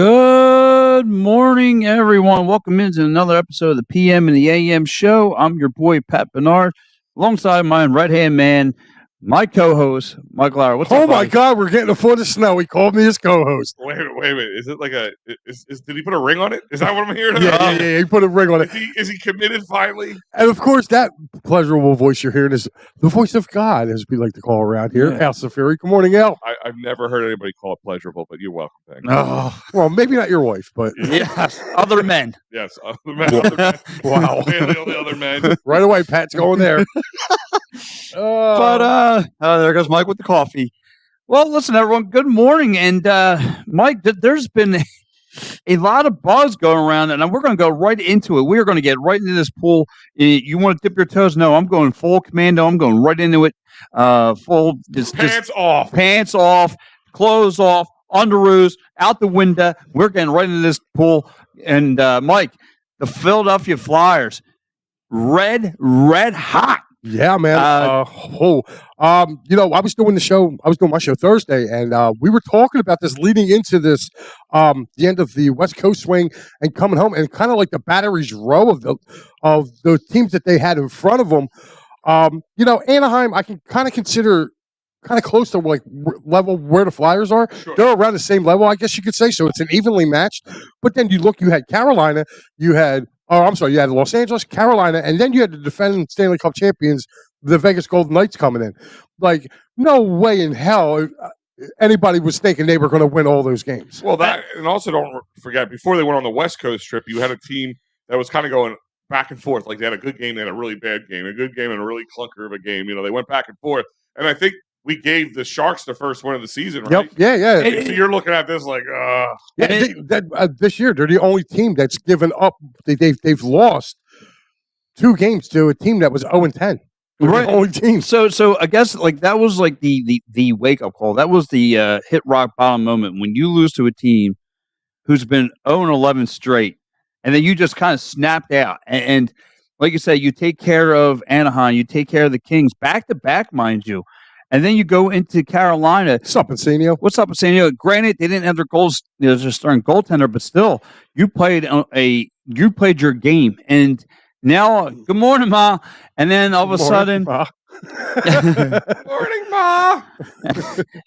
Good morning, everyone. Welcome into another episode of the PM and the AM show. I'm your boy, Pat Bernard, alongside my right-hand man, my co-host, Mike Lauer. What's up, my buddy? God, we're getting a foot of snow. He called me his co-host. Wait a minute. Is it like did he put a ring on it? Is that what I'm hearing? Yeah, he put a ring on it. Is he committed finally? And of course, that pleasurable voice you're hearing is the voice of God, as we like to call around here. Yeah. Al Safiri. Good morning, Al. I've never heard anybody call it pleasurable, but you're welcome. Thank you. Oh, well, maybe not your wife, but Yes, other men. Yes, other men. wow. The only other men. Right away, Pat's going there. But there goes Mike with the coffee. Well, listen, everyone, good morning. And Mike, there's been a lot of buzz going around, and we're going to go right into it. We are going to get right into this pool. You want to dip your toes? No, I'm going full commando. I'm going right into it. Full Pants off. Pants off, clothes off, underoos, out the window. We're getting right into this pool. And Mike, the Philadelphia Flyers, red hot. Yeah, man. I was doing the show. I was doing my show Thursday, and we were talking about this leading into this, the end of the West Coast swing and coming home, and kind of like the batteries row of the teams that they had in front of them. Anaheim, I can kind of consider kind of close to like level where the Flyers are. Sure. They're around the same level, I guess you could say. So it's an evenly matched. But then you had Carolina, you had Los Angeles, Carolina, and then you had the defending Stanley Cup champions, the Vegas Golden Knights, coming in. Like, no way in hell anybody was thinking they were going to win all those games. Well, that, and also don't forget, before they went on the West Coast trip, you had a team that was kind of going back and forth. Like, they had a good game, they had a really bad game, a good game, and a really clunker of a game. They went back and forth. And I think we gave the Sharks the first win of the season, right? Yep. Yeah. So you're looking at this like, this year they're the only team that's given up. They've lost 2 games to a team that was 0-10. Right. The only team. So I guess like that was like the wake up call. That was the hit rock bottom moment when you lose to a team who's been 0-11 straight, and then you just kind of snapped out. And like you said, you take care of Anaheim, you take care of the Kings back to back, mind you. And then you go into Carolina. What's up, Insenio? Granted, they didn't have their goals, their starting goaltender, but still, you played your game. And now, good morning, Ma. And then all of a sudden, Ma. morning, Ma.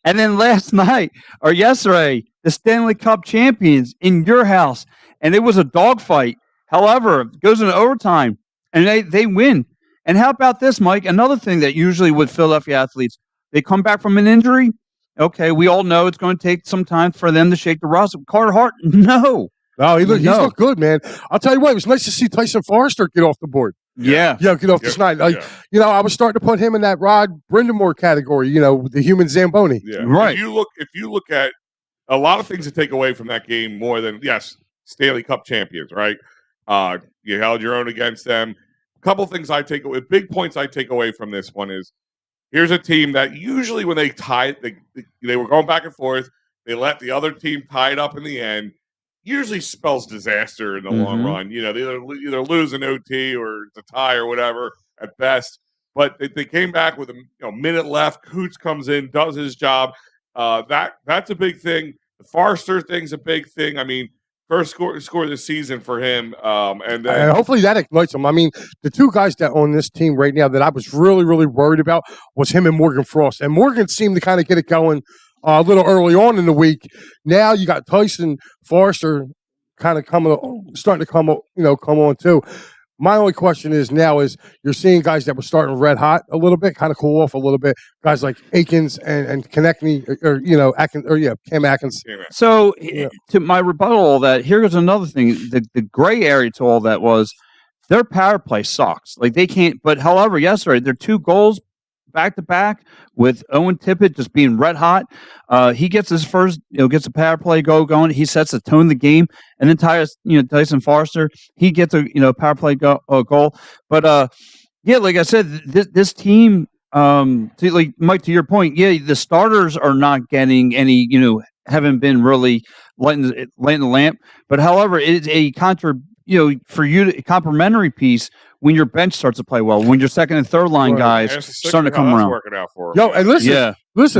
And then last night or yesterday, the Stanley Cup champions in your house, and it was a dogfight. However, it goes into overtime, and they win. And how about this, Mike? Another thing that usually with Philadelphia athletes, they come back from an injury. Okay, we all know it's going to take some time for them to shake the rust. Carter Hart, no. No, he looked good, man. I'll tell you what, it was nice to see Tyson Forrester get off the board. Yeah, get off this night. I was starting to put him in that Rod Brindamore category. The human Zamboni. Yeah, right. If you look at a lot of things to take away from that game, more than Stanley Cup champions, right? You held your own against them. A couple things big points I take away from this one is, here's a team that usually when they tied, they were going back and forth. They let the other team tie it up in the end. Usually spells disaster in the long run. They either lose an OT or it's a tie or whatever at best. But they came back with a minute left. Coots comes in, does his job. That's a big thing. The Forster thing's a big thing. I mean, first score of the season for him, and then hopefully that ignites him. I mean, the 2 guys that on this team right now that I was really, really worried about was him and Morgan Frost. And Morgan seemed to kind of get it going a little early on in the week. Now you got Tyson Forster kind of starting to come on too. My only question is you're seeing guys that were starting red hot a little bit, kind of cool off a little bit. Guys like Akins and Konechny, Cam Atkins. So to my rebuttal, all that, here's another thing. The gray area to all that was their power play sucks. Like they can't. But however, yesterday their 2 goals back to back with Owen Tippet just being red hot. He gets his first, gets a power play going. He sets the tone of the game, and then Tyson Forster, he gets a power play goal. But like I said, this team, Mike, to your point, the starters are not getting any, haven't been really lighting the lamp. But however, it is a complementary piece when your bench starts to play well, when your second and third line guys starting to come around. Working out for and listen,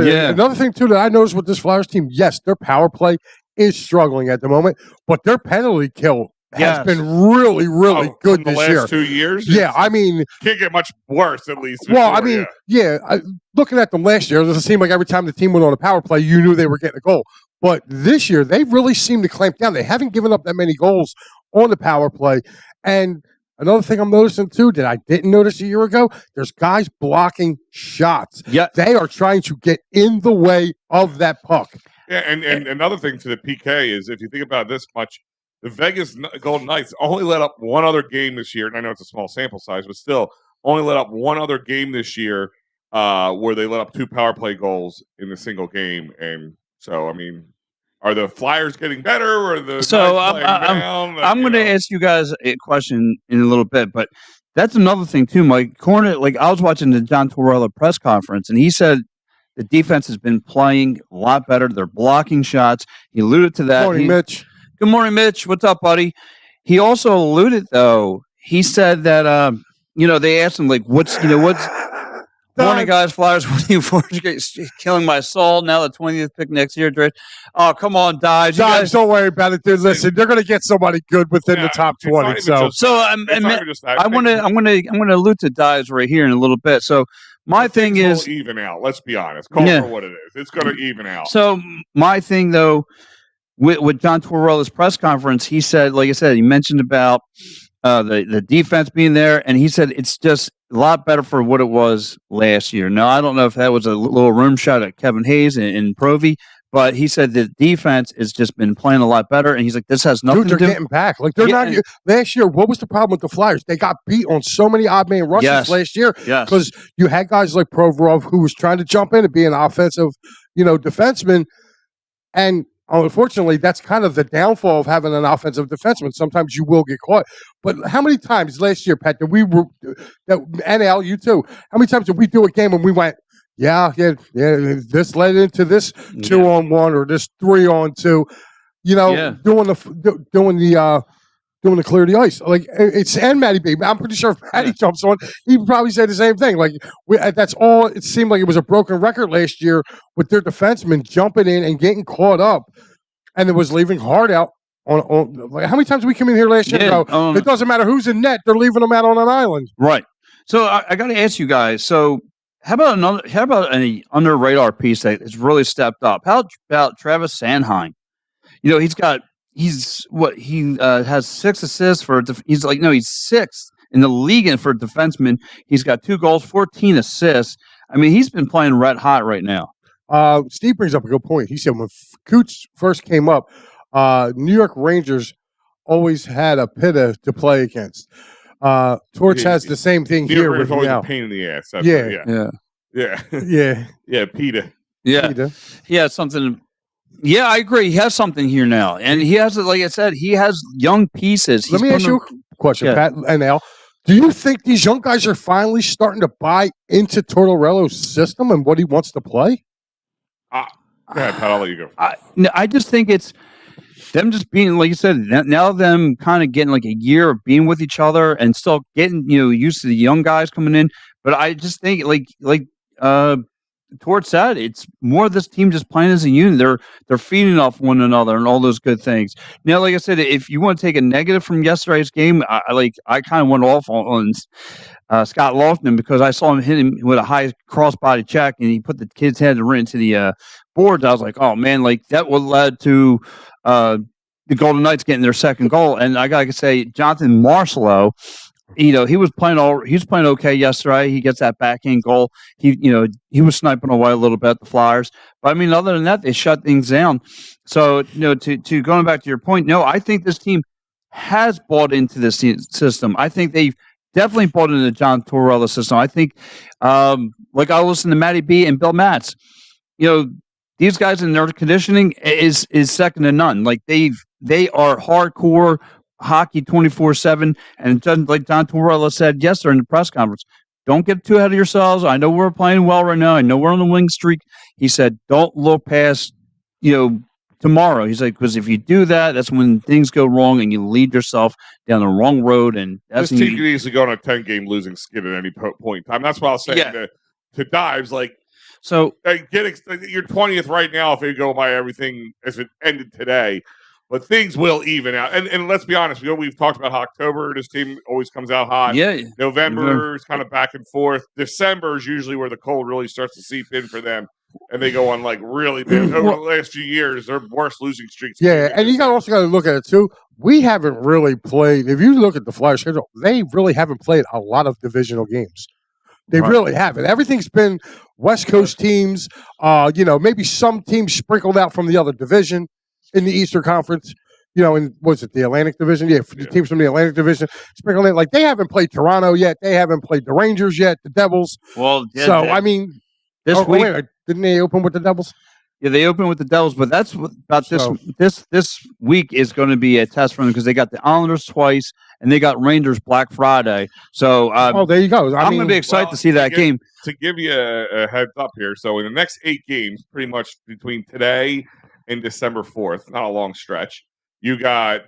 another thing too that I noticed with this Flyers team, yes, their power play is struggling at the moment, but their penalty kill has been really, really good this year. Last 2 years? Yeah, I mean, can't get much worse, at least. Well, I mean, looking at them last year, it doesn't seem like every time the team went on a power play, you knew they were getting a goal. But this year, they really seem to clamp down. They haven't given up that many goals on the power play. And another thing I'm noticing, too, that I didn't notice a year ago, there's guys blocking shots. Yeah. They are trying to get in the way of that puck. Yeah, and another thing to the PK is, if you think about this much, the Vegas Golden Knights only let up one other game this year, and I know it's a small sample size, but still only let up one other game this year where they let up 2 power play goals in a single game. And so, I mean, are the Flyers getting better, or the so I'm going to ask you guys a question in a little bit, but that's another thing too, Mike. Corner, like I was watching the John Tortorella press conference, and he said the defense has been playing a lot better. They're blocking shots. He alluded to that. Good morning, Mitch. Good morning, Mitch. What's up, buddy? He also alluded, though. He said that they asked him like, what's morning, guys, Flyers winning for killing my soul. Now the 20th pick next year, Dre. Oh, come on, Dives. Dives, don't worry about it, dude. Listen, they're going to get somebody good within the top 20. I'm going to allude to Dives right here in a little bit. So my thing is even out. Let's be honest. Call for what it is. It's going to even out. So my thing, though, with John Tortorella's press conference, he said, like I said, he mentioned about the defense being there, and he said it's just a lot better for what it was last year. Now, I don't know if that was a little room shot at Kevin Hayes and Provy, but he said the defense has just been playing a lot better, and he's like, this has nothing to do. They're getting back. Like they're not. Last year, what was the problem with the Flyers? They got beat on so many odd man rushes last year because you had guys like Provorov who was trying to jump in and be an offensive, defenseman, and unfortunately, that's kind of the downfall of having an offensive defenseman. Sometimes you will get caught. But how many times last year, Pat, and Al, you too, how many times did we do a game and we went, this led into this 2-on-1 or this 3-on-2, doing the clear the ice. Like it's and Matty B. I'm pretty sure if Matty jumps on, he would probably say the same thing. Like that's all. It seemed like it was a broken record last year with their defensemen jumping in and getting caught up, and it was leaving Hart out on like, how many times did we come in here last year and go, it doesn't matter who's in net, they're leaving them out on an island. Right. So I got to ask you guys. So how about any under radar piece that has really stepped up? How about Travis Sanheim? He has 6 assists he's sixth in the league for a defenseman. He's got 2 goals, 14 assists. I mean, he's been playing red hot right now. Steve brings up a good point. He said when Coots first came up, New York Rangers always had a pitta to play against. Torch has the same thing here with always now. A pain in the ass. Yeah, Peter. Yeah, Peter. He has something. Yeah, I agree. He has something here now, and he has, like I said, he has young pieces. Let me ask you a question, Pat and Al. Do you think these young guys are finally starting to buy into Tortorella's system and what he wants to play? Go ahead, Pat. I'll let you go. I just think it's them just being, like you said, now them kind of getting like a year of being with each other and still getting used to the young guys coming in. But I just think like towards that, it's more of this team just playing as a unit. They're feeding off one another and all those good things. Now, like I said, if you want to take a negative from yesterday's game, I kind of went off on Scott Lofton because I saw him hit him with a high crossbody check and he put the kid's head right into the boards. I was like, oh man, like that would lead to the Golden Knights getting their second goal. And I gotta say, Jonathan Marcelo, he was playing okay yesterday. He gets that backhand goal. He was sniping away a little bit at the Flyers. But I mean, other than that, they shut things down. So, to going back to your point, no, I think this team has bought into this system. I think they've definitely bought into the John Tortorella system. I think, like I listen to Matty B and Bill Matz, these guys in their conditioning is second to none. Like they are hardcore hockey 24/7, and like John Tortorella said yesterday in the press conference, don't get too ahead of yourselves. I know we're playing well right now. I know we're on the wing streak. He said, don't look past tomorrow. He's like, because if you do that, that's when things go wrong and you lead yourself down the wrong road. And that's this team could easily go on a 10-game losing skid at any point in time. That's what I was saying to Dives. Like, So you're 20th right now if you go by everything as it ended today. But things will even out. And let's be honest, we've talked about how October, this team always comes out hot. yeah, November is kind of back and forth. December is usually where the cold really starts to seep in for them. And they go on like really bad. Over the last few years, their worst losing streaks. Yeah, and you also got to look at it too. We haven't really played. If you look at the Flyers schedule, they really haven't played a lot of divisional games. They really haven't. Everything's been West Coast teams. Maybe some teams sprinkled out from the other division in the Eastern Conference. And what's it, the Atlantic Division? Yeah, the teams from the Atlantic Division sprinkled in. Like they haven't played Toronto yet. They haven't played the Rangers yet. The Devils. Well, yeah, so I mean, this week didn't they open with the Devils? Yeah, they open with the Devils, but that's about this week is going to be a test for them because they got the Islanders twice and they got Rangers Black Friday. So, there you go. I'm going to be excited to see that game. To give you a heads up here, so in the next 8 games, pretty much between today and December 4th, not a long stretch, you got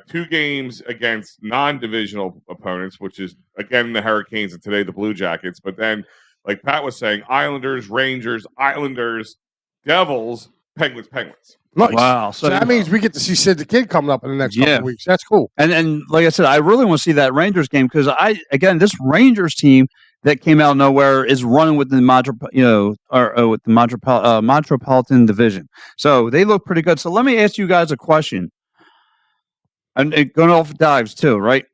2 games against non-divisional opponents, which is again the Hurricanes and today the Blue Jackets. But then, like Pat was saying, Islanders, Rangers, Devils, Penguins. Nice. Wow. So that means we get to see Sid the Kid coming up in the next couple of weeks. That's cool. And like I said, I really want to see that Rangers game because this Rangers team that came out of nowhere is running with the with the Metropolitan Division. So they look pretty good. So let me ask you guys a question. And going off Dives too, right?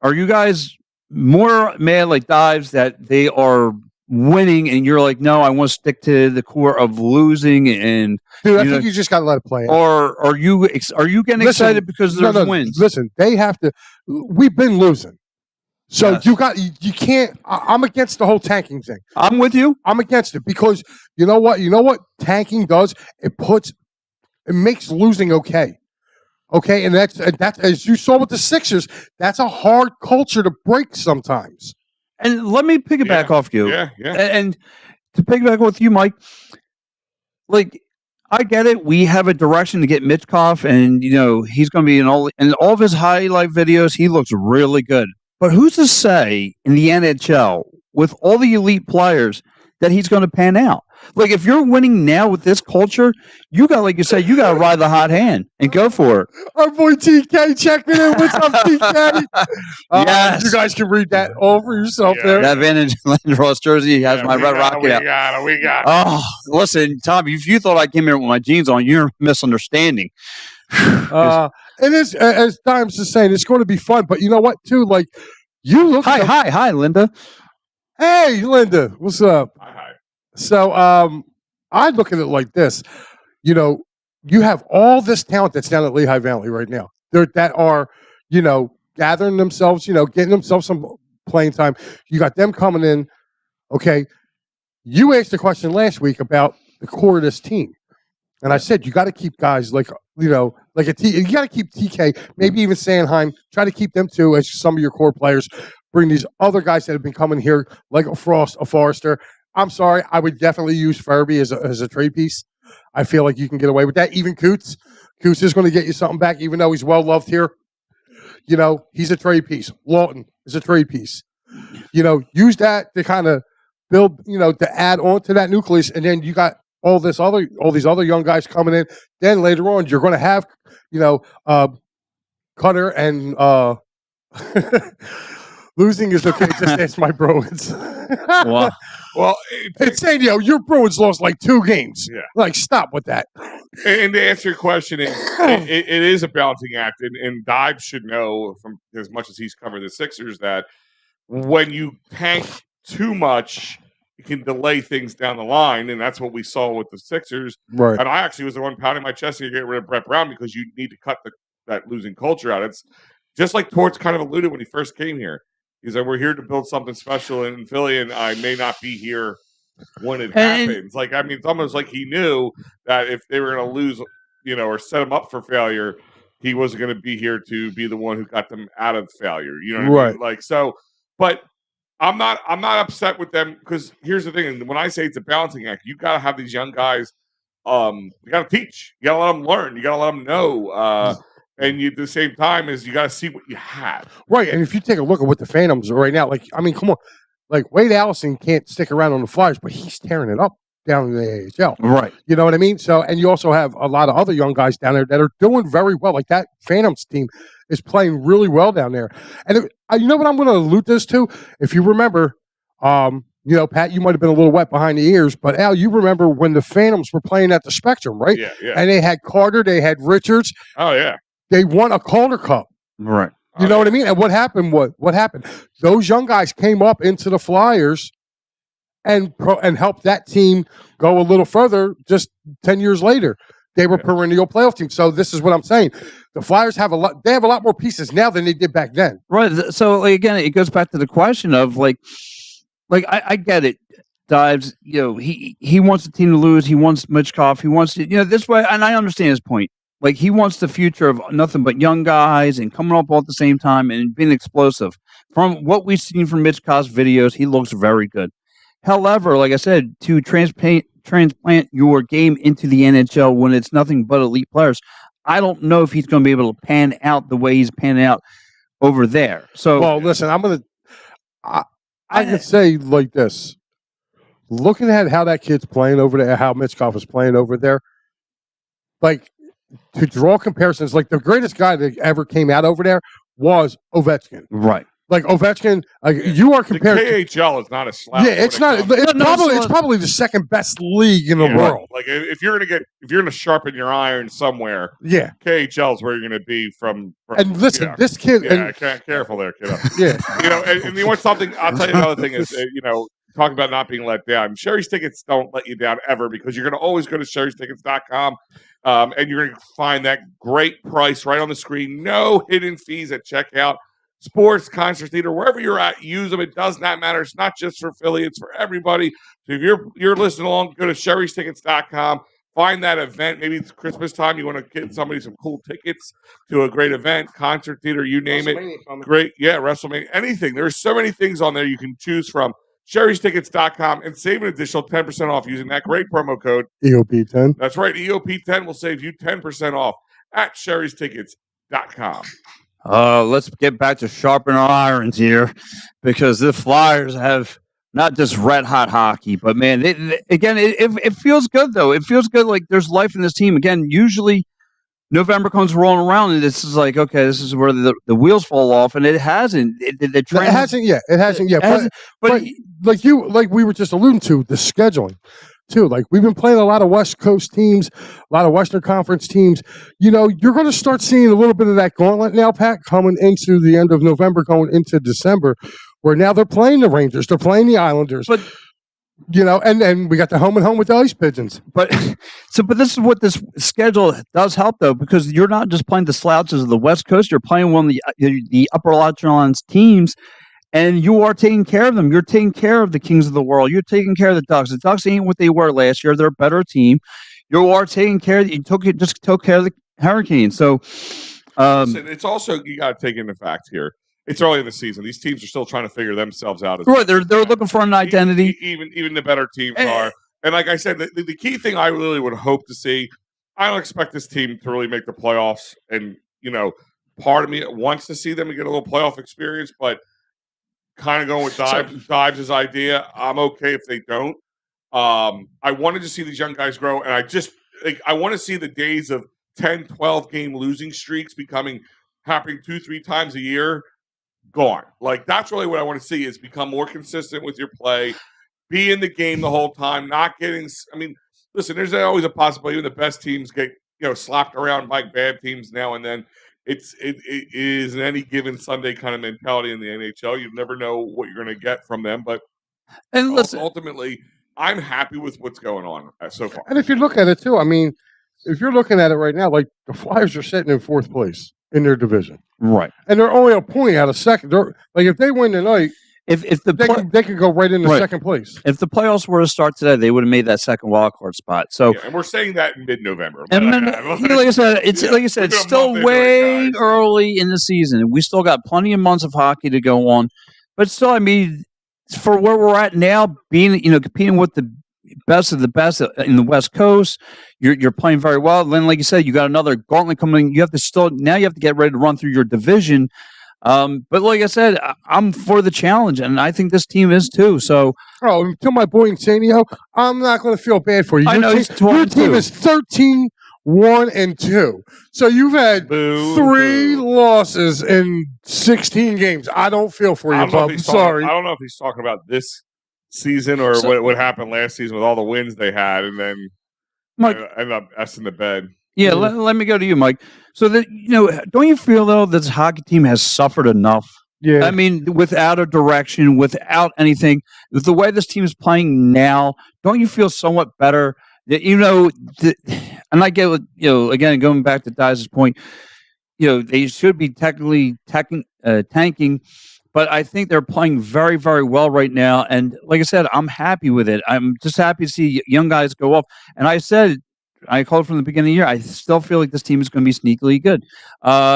Are you guys more mad like Dives that they are winning and you're like, no, I want to stick to the core of losing and dude, I think you just got to let it play out. Or are you getting excited because there's wins? Listen, they have to. We've been losing, so you can't. I'm against the whole tanking thing. I'm with you. I'm against it because you know what tanking does. It makes losing okay. Okay, and that's as you saw with the Sixers. That's a hard culture to break sometimes. And let me piggyback off you. Yeah. And to piggyback with you, Mike, like I get it. We have a direction to get Mitchkov, and he's going to be in all of his highlight videos. He looks really good. But who's to say in the NHL with all the elite players that he's going to pan out? Like if you're winning now with this culture, you got, like you said, you got to ride the hot hand and go for it. Our boy TK checking in. What's up, TK? Yes. You guys can read that all for yourself there. That Vantage Landross jersey has my red rocket out. We got it. Oh, listen, Tom, if you thought I came here with my jeans on, you're misunderstanding. And it's, as Dimes is saying, it's going to be fun. But you know what, too? Like, you look. Hi, Linda. Hey, Linda. What's up? Hi. So I look at it like this. You have all this talent that's down at Lehigh Valley right now. That are, gathering themselves, getting themselves some playing time. You got them coming in. Okay. You asked a question last week about the core of this team. And I said, you got to keep guys like you got to keep TK, maybe even Sanheim. Try to keep them too as some of your core players. Bring these other guys that have been coming here, like a Frost, a Forrester. I'm sorry, I would definitely use Furby as a trade piece. I feel like you can get away with that. Even Coots is going to get you something back, even though he's well loved here. He's a trade piece. Lawton is a trade piece. Use that to kind of build, to add on to that nucleus, and then you got all these other young guys coming in. Then later on, you're going to have, Cutter and losing is okay. Just ask my Bruins. Well, it's saying, your Bruins lost like 2 games. Yeah. Like, stop with that. And to answer your question, it is a balancing act. And Dive should know, from as much as he's covered the Sixers, that when you tank too much, it can delay things down the line. And that's what we saw with the Sixers. Right. And I actually was the one pounding my chest to get rid of Brett Brown because you need to cut that losing culture out. It's just like Torts kind of alluded when he first came here. He said, we're here to build something special in Philly, and I may not be here when it happens. Like, I mean, it's almost like he knew that if they were going to lose, or set him up for failure, he wasn't going to be here to be the one who got them out of failure. You know what I mean? Like, so, but I'm not upset with them because here's the thing. And when I say it's a balancing act, you got to have these young guys. You got to teach. You got to let them learn. You got to let them know. And at the same time is you got to see what you have. Right. And if you take a look at what the Phantoms are right now, like, I mean, come on. Like, Wade Allison can't stick around on the Flyers, but he's tearing it up down in the AHL. Right. You know what I mean? So, and you also have a lot of other young guys down there that are doing very well. Like that Phantoms team is playing really well down there. And you know what I'm going to allude this to? If you remember, you know, Pat, you might have been a little wet behind the ears, but Al, you remember when the Phantoms were playing at the Spectrum, right? Yeah, yeah. And they had Carter, they had Richards. Oh, yeah. They won a Calder Cup. Right. You know what I mean? And what happened? What happened? Those young guys came up into the Flyers and helped that team go a little further. Just 10 years later, they were perennial playoff team. So this is what I'm saying: the Flyers have a lot. They have a lot more pieces now than they did back then. Right. So like, again, it goes back to the question of like I get it. Dives, you know, he wants the team to lose. He wants Mitchkov. He wants to, you know, this way, and I understand his point. Like, he wants the future of nothing but young guys and coming up all at the same time and being explosive. From what we've seen from Mitchkov's videos, he looks very good. However, like I said, to transplant your game into the NHL when it's nothing but elite players, I don't know if he's going to be able to pan out the way he's panning out over there. So, well, listen, I can say like this. Looking at how that kid's playing over there, how Mitchkov is playing over there, like, to draw comparisons, like the greatest guy that ever came out over there was Ovechkin. Right. Like Ovechkin, you are comparing. The KHL is not a slouch. Yeah, it's not. It's probably the second best league in the world. Like if you're gonna sharpen your iron somewhere, yeah, KHL is where you're gonna be from and listen, this kid. Yeah, careful there, kiddo. Yeah, you know, and you want something? I'll tell you another thing is, you know, talking about not being let down. Sherry's Tickets don't let you down ever because you're gonna always go to sherrystickets.com. And you're going to find that great price right on the screen. No hidden fees at checkout. Sports, concert, theater, wherever you're at, use them. It does not matter. It's not just for Philly. It's for everybody. So if you're listening along, go to sherrystickets.com. Find that event. Maybe it's Christmas time. You want to get somebody some cool tickets to a great event, concert, theater, you name it. Great. Yeah, WrestleMania. Anything. There's so many things on there you can choose from. sherrystickets.com and save an additional 10% off using that great promo code EOP10. That's right. EOP10 will save you 10% off at sherrystickets.com. Let's get back to sharpen our irons here because the Flyers have not just red hot hockey, but man, it feels good though. It feels good. Like there's life in this team. Again, usually November comes rolling around, and this is like, okay, this is where the wheels fall off, and it hasn't. It hasn't yet. It hasn't yet. But like we were just alluding to, the scheduling too. Like we've been playing a lot of West Coast teams, a lot of Western Conference teams. You know, you're going to start seeing a little bit of that gauntlet now, Pat, coming into the end of November, going into December, where now they're playing the Rangers, they're playing the Islanders. But you know, and then we got the home and home with the Ice Pigeons. But this is what this schedule does help, though, because you're not just playing the slouches of the West Coast. You're playing one of the upper echelons teams, and you are taking care of them. You're taking care of the Kings of the world. You're taking care of the Ducks. The Ducks ain't what they were last year. They're a better team. You are taking care. You took care of the Hurricanes. So, listen, it's also you got to take into fact here. It's early in the season. These teams are still trying to figure themselves out. Right, they're looking for an identity. Even the better teams are. And like I said, the key thing I really would hope to see, I don't expect this team to really make the playoffs. And, you know, part of me wants to see them get a little playoff experience, but kind of going with Dives' idea, I'm okay if they don't. I wanted to see these young guys grow, and I want to see the days of 10, 12-game losing streaks happening 2-3 times a year. Gone. Like that's really what I want to see is become more consistent with your play, be in the game the whole time, not getting. I mean, listen, there's always a possibility even the best teams get slapped around by bad teams now and then. It is an any given Sunday kind of mentality in the NHL. You never know what you're going to get from them, but listen, ultimately, I'm happy with what's going on so far. And if you look at it too, I mean, if you're looking at it right now, like the Flyers are sitting in 4th place in their division. Right. And they're only a point out of second. They're, like if they win tonight, they could go right into second place. If the playoffs were to start today, they would have made that second wild card spot. So, and we're saying that in mid-November. And like I said, it's still way early in the season. We still got plenty of months of hockey to go on, but still, I mean, for where we're at now, competing with the best of the best in the West Coast, you're playing very well. Then, like you said, you got another gauntlet coming. You have to get ready to run through your division. But like I said, I'm for the challenge, and I think this team is too. So, to my boy Insanio, I'm not going to feel bad for you. I know your team is 13-1-2. So you've had 3 losses in 16 games. I don't feel for you, Bob. I'm sorry. I don't know if he's talking about this season or what happened last season with all the wins they had, and then ended up in the bed. Yeah, let me go to you, Mike. So that don't you feel though this hockey team has suffered enough? Yeah. I mean, without a direction, without anything, with the way this team is playing now, don't you feel somewhat better? That and I get again going back to Dice's point, they should be technically tanking, but I think they're playing very, very well right now. And like I said, I'm happy with it. I'm just happy to see young guys go off. And I called from the beginning of the year. I still feel like this team is going to be sneakily good.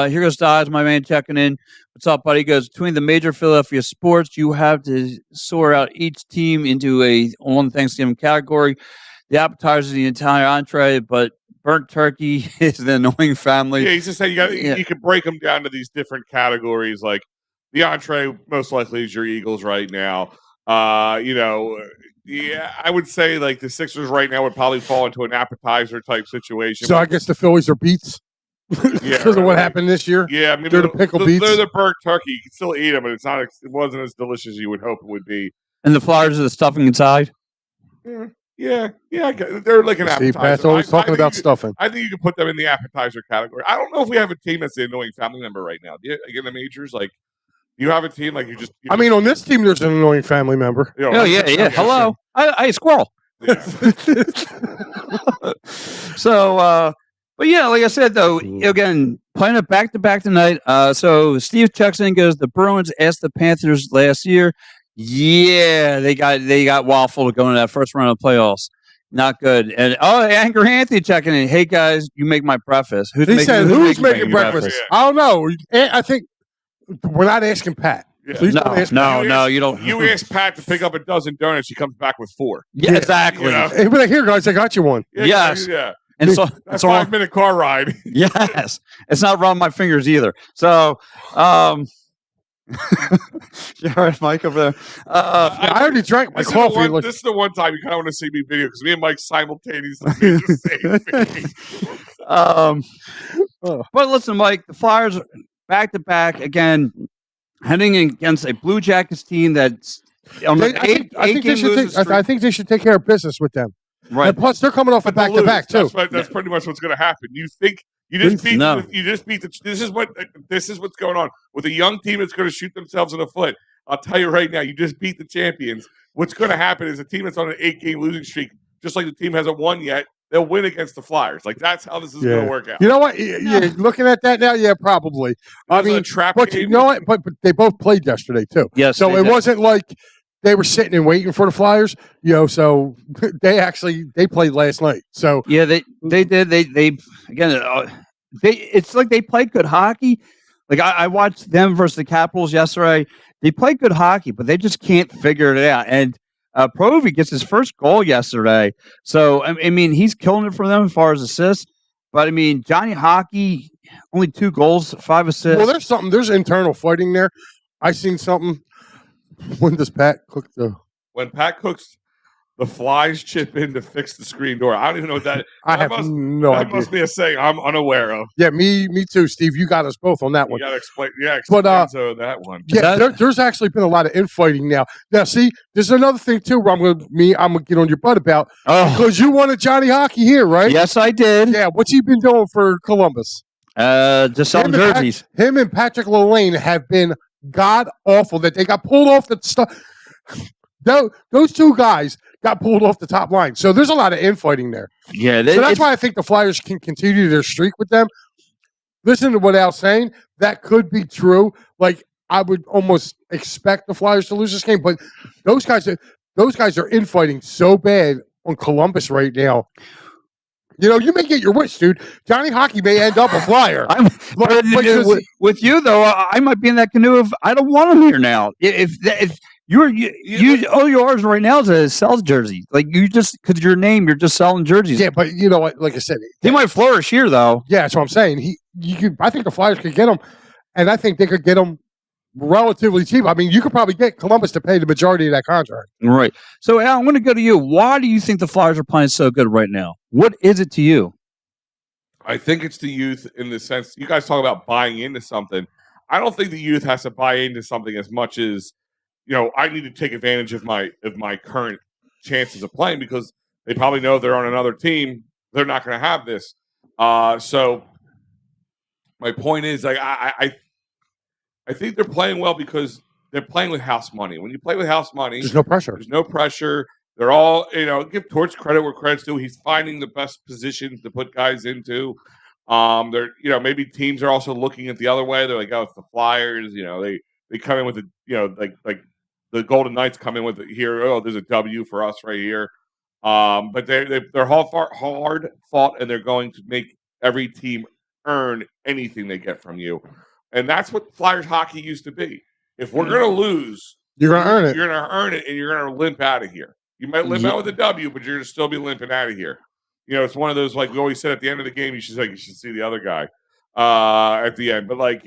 Here goes Dodge, my man, checking in. What's up, buddy? He goes, between the major Philadelphia sports, you have to sort out each team into a one Thanksgiving category. The appetizer is the entire entree, but burnt turkey is the annoying family. Yeah, he's just saying you can break them down to these different categories. Like the entree, most likely is your Eagles right now. Yeah, I would say like the Sixers right now would probably fall into an appetizer type situation. So I guess the Phillies are beats because of what happened this year. Yeah, I mean they're the pickle beats. They're the burnt turkey. You can still eat them, but it wasn't as delicious as you would hope it would be. And the Flyers are the stuffing inside. Yeah. They're like an appetizer. Pat's always talking about stuffing. I think you can put them in the appetizer category. I don't know if we have a team that's the annoying family member right now. In the majors, like. You have a team like you mean, on this team, there's an annoying family member. Yeah. Hello, I squirrel. Yeah. So, but yeah, like I said, though, again, playing it back to back tonight. So Steve checks in, goes, the Bruins asked the Panthers last year. Yeah, they got waffled going to that first round of playoffs. Not good. And Anchor Anthony checking in. Hey guys, you make my breakfast. Who's making breakfast? I don't know. I think. We're not asking Pat. Yeah. No, you don't. You ask Pat to pick up a dozen donuts, he comes back with 4. Yeah, exactly. Hey, but here, guys, I got you one. Yes. Yeah. And so that's a 5-minute car ride. Yes. It's not running my fingers either. So, you all right, Mike, over there? I already drank my coffee. This is the one time you kind of want to see me video because me and Mike simultaneously made the same thing. But listen, Mike, the Flyers back to back again, heading against a Blue Jackets team that's I think they should take care of business with them. Right. And plus, they're coming off a back to back too. That's pretty much what's going to happen. You think you just beat? This is what's going on with a young team that's going to shoot themselves in the foot. I'll tell you right now, you just beat the champions. What's going to happen is a team that's on an 8-game losing streak, just like the team hasn't won yet. They'll win against the Flyers. Like that's how this is going to work out. You know what? Yeah, looking at that now, probably. I mean, but you know what? But they both played yesterday too. Yes. So it wasn't like they were sitting and waiting for the Flyers. So they played last night. So yeah, they did. They again. It's like they played good hockey. Like I watched them versus the Capitals yesterday. They played good hockey, but they just can't figure it out. And Provy gets his first goal yesterday. So, I mean, he's killing it for them as far as assists. But, I mean, Johnny Hockey, only 2 goals, 5 assists. Well, there's internal fighting there. I seen something. When does Pat cook When Pat cooks, the Flies chip in to fix the screen door. I don't even know what that. I have no idea. That must be a saying I'm unaware of. Yeah, me too, Steve. You got us both on that one. You got to explain. Yeah, that one. Yeah, there's actually been a lot of infighting now. Now, see, there's another thing too. Where I'm gonna get on your butt about because you wanted Johnny Hockey here, right? Yes, I did. Yeah, what's he been doing for Columbus? Just selling jerseys. Him and Patrick Lalane have been god awful. That they got pulled off the stuff. Those 2 guys got pulled off the top line. So there's a lot of infighting there. Yeah. So that's why I think the Flyers can continue their streak with them. Listen to what Al's saying. That could be true. Like, I would almost expect the Flyers to lose this game. But those guys are infighting so bad on Columbus right now. You may get your wish, dude. Johnny Hockey may end up a Flyer. With you, though, I might be in that canoe of I don't want him here now. If all yours right now is a sales jersey. Like you just because your name, you're just selling jerseys. Yeah, but you know what? Like I said, he might flourish here, though. Yeah, that's what I'm saying. I think the Flyers could get him, and I think they could get him relatively cheap. I mean, you could probably get Columbus to pay the majority of that contract. Right. So, Al, I'm going to go to you. Why do you think the Flyers are playing so good right now? What is it to you? I think it's the youth in the sense you guys talk about buying into something. I don't think the youth has to buy into something as much as, I need to take advantage of my current chances of playing because they probably know if they're on another team, they're not going to have this. So my point is, like, I think they're playing well because they're playing with house money. When you play with house money, there's no pressure. There's no pressure. They're all, give Torch credit where credit's due. He's finding the best positions to put guys into. They're, maybe teams are also looking at the other way. They're like, oh, it's the Flyers. They come in with like the Golden Knights come in with here. Oh, there's a W for us right here. But they're hard fought, and they're going to make every team earn anything they get from you. And that's what Flyers hockey used to be. If we're going to lose, you're going to earn it. You're going to earn it, and you're going to limp out of here. You might limp out with a W, but you're going to still be limping out of here. It's one of those, like we always said at the end of the game, you should see the other guy at the end. But like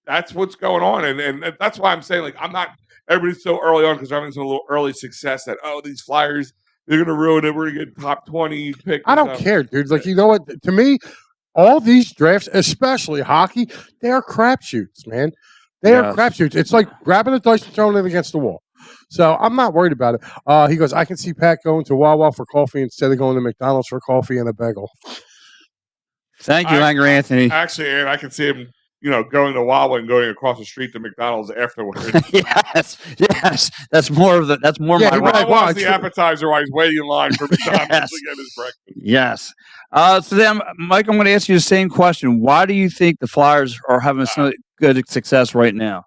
that's what's going on, and that's why I'm saying, like, I'm not. Everybody's so early on because they're having some little early success that these Flyers, they're going to ruin it. We're going to get top 20 pick. I don't care, dude. Like, you know what? To me, all these drafts, especially hockey, they are crapshoots, man. They are crapshoots. It's like grabbing a dice and throwing it against the wall. So I'm not worried about it. He goes, I can see Pat going to Wawa for coffee instead of going to McDonald's for coffee and a bagel. Thank you, Angry Anthony. Actually, and I can see him, going to Wawa and going across the street to McDonald's afterwards. yes. That's more my Wawa's the appetizer while he's waiting in line for McDonald's to get his breakfast. Yes. So then, Mike, I'm going to ask you the same question. Why do you think the Flyers are having so good success right now?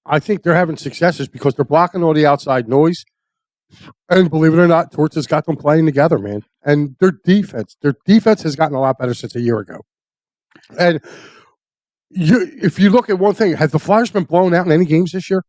I think they're having successes because they're blocking all the outside noise. And believe it or not, Torts has got them playing together, man. And their defense has gotten a lot better since a year ago. And if you look at one thing, has the Flyers been blown out in any games this year?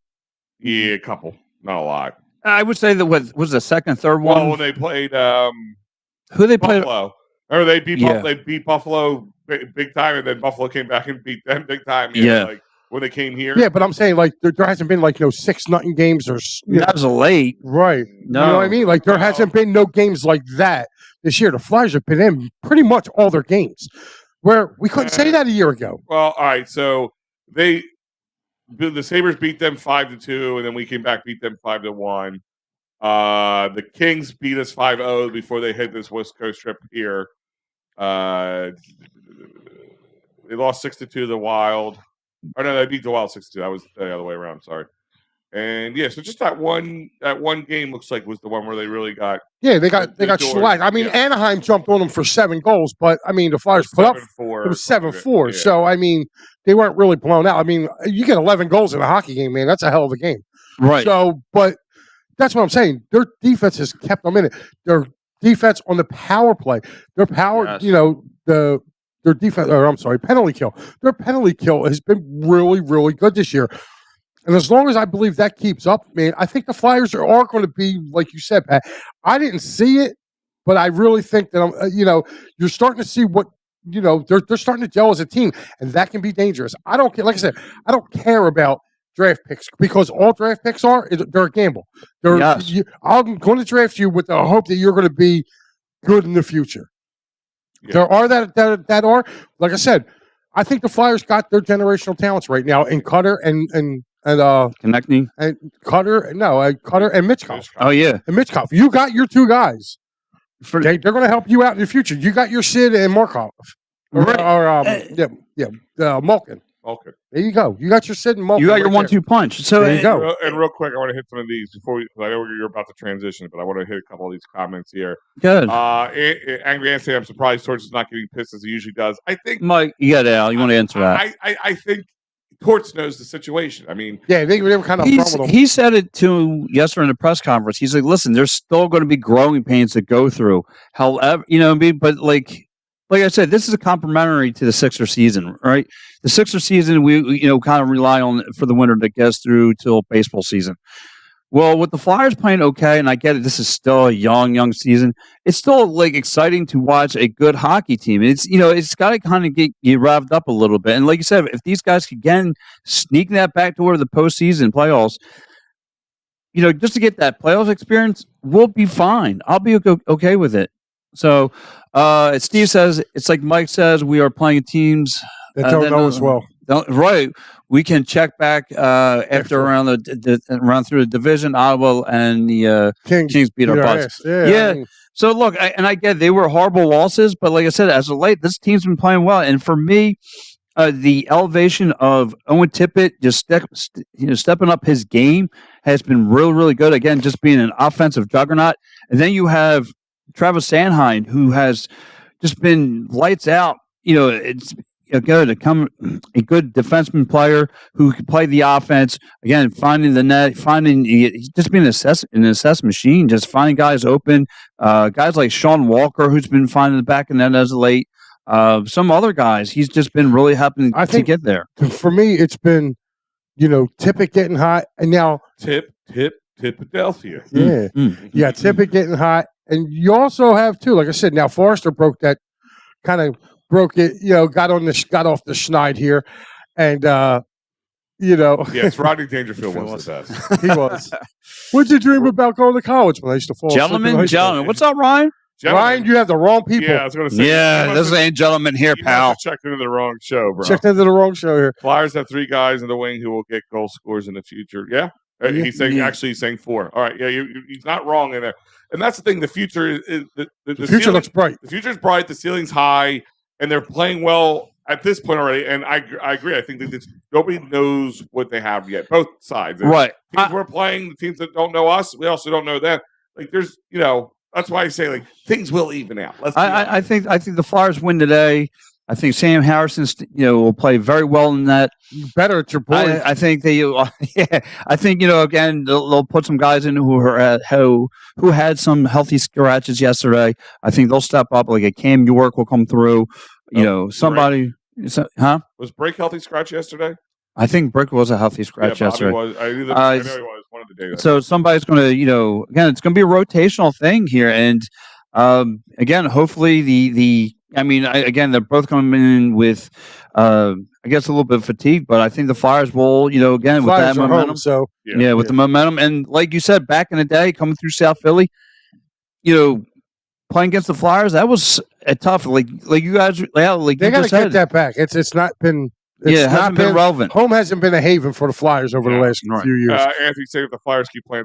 Yeah, a couple. Not a lot. I would say that was the second, third one. Well, when they played who they played? Buffalo. Or they beat Buffalo big time, and then Buffalo came back and beat them big time. Like when they came here. Yeah, but I'm saying, like, there hasn't been, like, 6-0 games or that was late. Right. No. You know what I mean? Like, there hasn't been no games like that this year. The Flyers have been in pretty much all their games, where we couldn't say that a year ago. Well, all right. So the Sabres beat them 5-2, and then we came back, beat them 5-1. The Kings beat us 5-0 before they hit this West Coast trip here. They lost 6-2 to the Wild. Or no, they beat the Wild 6-2. That was the other way around. Sorry. And so just that one game looks like was the one where they really got. Yeah, they got shellacked. I mean, Anaheim jumped on them for 7 goals, but I mean, the Flyers put up. It was 7-4. Yeah. So I mean, they weren't really blown out. I mean, you get 11 goals in a hockey game, man. That's a hell of a game. Right. So, but that's what I'm saying. Their defense has kept them in it. Their defense on the power play. Their power, their defense, penalty kill. Their penalty kill has been really, really good this year. And as long as I believe that keeps up, man, I think the Flyers are going to be, like you said, Pat. I didn't see it, but I really think that, you're starting to see what, they're starting to gel as a team, and that can be dangerous. I don't care. Like I said, I don't care about draft picks because all draft picks they're a gamble. I'm going to draft you with the hope that you're going to be good in the future. Yeah. There are that are, like I said, I think the Flyers got their generational talents right now in Cutter and Konechny and Cutter and Mitchkov. Oh yeah, and Mitchkov. You got your 2 guys. They're going to help you out in the future. You got your Sid and Markov, Malkin. Okay. There you go. You got your Sid and Malkin. You got your 1-2 punch. So there you go. And real quick, I want to hit some of these before I know you're about to transition, but I want to hit a couple of these comments here. Good. Angry Anthony, I'm surprised Torts is not getting pissed as he usually does. I think Mike, you got Al. You want to answer that? I think Torts knows the situation. I mean, they were kind of front with him. He said it to yesterday in the press conference. He's like, "Listen, there's still going to be growing pains to go through. However, but like I said, this is a complementary to the Sixer season, right? The Sixer season, we kind of rely on for the winter that gets through till baseball season. Well, with the Flyers playing okay, and I get it, this is still a young season. It's still like exciting to watch a good hockey team. It's it's got to kind of get you revved up a little bit. And like you said, if these guys could again sneak that back door to the postseason playoffs, just to get that playoffs experience, we'll be fine. I'll be okay with it. So, Steve says it's like Mike says, we are playing teams that don't know as well. Right. We can check back after around around through the division. Ottawa and the Kings beat our butts. Yeah. I mean, so look, I get they were horrible losses, but like I said, as of late, this team's been playing well. And for me, the elevation of Owen Tippet just stepping up his game has been really good. Again, just being an offensive juggernaut. And then you have Travis Sanheim, who has just been lights out. It's a good defenseman player who can play the offense. Again, finding the net, just being an assess machine, just finding guys open. Guys like Sean Walker, who's been finding the back of the net as of late. Some other guys, he's just been really helping to get there. For me, it's been, Tippett getting hot, and now Tippedelphia. Yeah, yeah, Tippett getting hot, and you also have too. Like I said, now Forrester broke it. Got off the schneid here, and Yes, Rodney Dangerfield was the best. He was. What'd you dream about going to college when I used to fall? Gentlemen, what's up, Ryan? Ryan, you have the wrong people. Yeah, I was going to say. Yeah, this ain't gentlemen here, pal. Checked into the wrong show, bro. Checked into the wrong show here. Flyers have 3 guys in the wing who will get goal scores in the future. Yeah, he's saying 4. All right, yeah, he's not wrong in there. And that's the thing. The future is the future looks bright. The future's bright. The ceiling's high, and they're playing well at this point already. And I agree. I think that nobody knows what they have yet. Both sides, right? Teams we're playing, the teams that don't know us, we also don't know them. Like there's, that's why I say like things will even out. I think the Flyers win today. I think Sam Harrison, will play very well in that. You better at your boy. I think I think again they'll put some guys in who had some healthy scratches yesterday. I think they'll step up. Like a Cam York will come through. Somebody. Huh? Was Brick healthy scratch yesterday? I think Brick was a healthy scratch yesterday. Was. I know he was one of the days. So somebody's going to, again, it's going to be a rotational thing here, and again, hopefully again, they're both coming in with, I guess, a little bit of fatigue, but I think the Flyers will, again, with that momentum. With the momentum. And like you said, back in the day, coming through South Philly, playing against the Flyers, that was a tough, like you guys, they got to get that back. It's not been. It hasn't been relevant. Home hasn't been a haven for the Flyers over the last few years. Anthony said if the Flyers keep playing